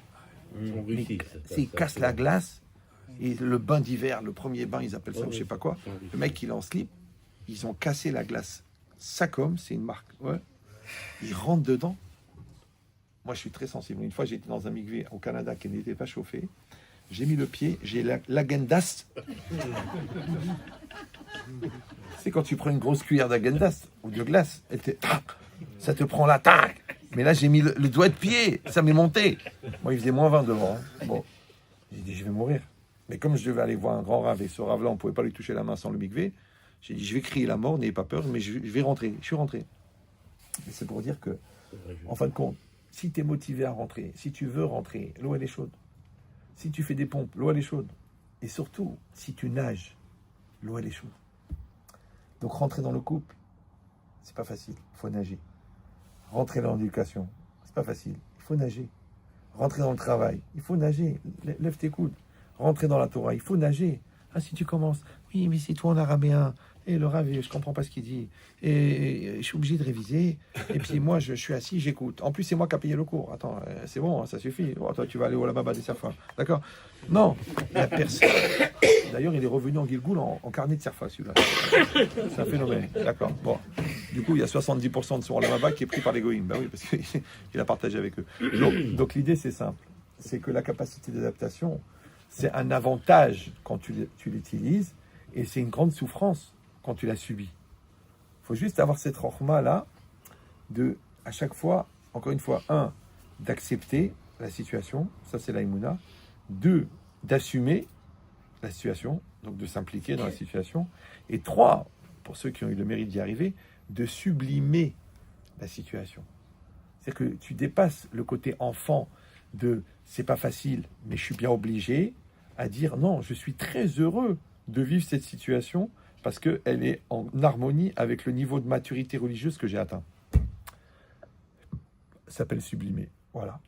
Ils cassent la glace, et le bain d'hiver, le premier bain, ils appellent ça, je sais pas quoi. Le mec, il est en slip, ils ont cassé la glace. Sacom, c'est une marque. Ouais. Ils rentrent dedans. Moi, je suis très sensible. Une fois, j'étais dans un mikvé au Canada qui n'était pas chauffé. J'ai mis le pied, j'ai l'agendas. C'est quand tu prends une grosse cuillère d'agendas ou de glace, ça te prend la tac. Mais là, j'ai mis le doigt de pied, ça m'est monté. Moi, il faisait moins 20 devant. Hein. Bon, j'ai dit, je vais mourir. Mais comme je devais aller voir un grand rave, et ce rave-là, on ne pouvait pas lui toucher la main sans le mikvé, j'ai dit, je vais crier la mort, n'ayez pas peur, mais je vais rentrer. Je suis rentré. Et c'est pour dire que, en fin de compte, si tu es motivé à rentrer, si tu veux rentrer, l'eau elle est chaude. Si tu fais des pompes, l'eau elle est chaude. Et surtout, si tu nages, l'eau elle est chaude. Donc rentrer dans le couple, c'est pas facile, il faut nager. Rentrer dans l'éducation, c'est pas facile, il faut nager. Rentrer dans le travail, il faut nager, lève tes coudes. Rentrer dans la Torah, il faut nager. Ah, si tu commences, oui, mais c'est toi en arabien. Et le Rav, je comprends pas ce qu'il dit. Et je suis obligé de réviser. Et puis moi, je suis assis, j'écoute. En plus, c'est moi qui ai payé le cours. Attends, c'est bon, ça suffit. Oh, toi, tu vas aller au Lababa des Serfas. D'accord? Non, la personne. D'ailleurs, il est revenu en Gilgoul en carnet de Serfas, celui-là. C'est un phénomène. D'accord. Bon. Du coup, il y a 70% de son Lababa qui est pris par les Goïms. Ben oui, parce qu'il a partagé avec eux. Donc l'idée, c'est simple. C'est que la capacité d'adaptation, c'est un avantage quand tu l'utilises. Et c'est une grande souffrance quand tu l'as subi. Il faut juste avoir cette rochma-là de, à chaque fois, encore une fois, 1, d'accepter la situation, ça c'est l'aïmouna. 2, d'assumer la situation, donc de s'impliquer dans la situation. Et 3, pour ceux qui ont eu le mérite d'y arriver, de sublimer la situation. C'est-à-dire que tu dépasses le côté enfant de c'est pas facile, mais je suis bien obligé, à dire non, je suis très heureux de vivre cette situation parce qu'elle est en harmonie avec le niveau de maturité religieuse que j'ai atteint. Ça s'appelle sublimer. Voilà.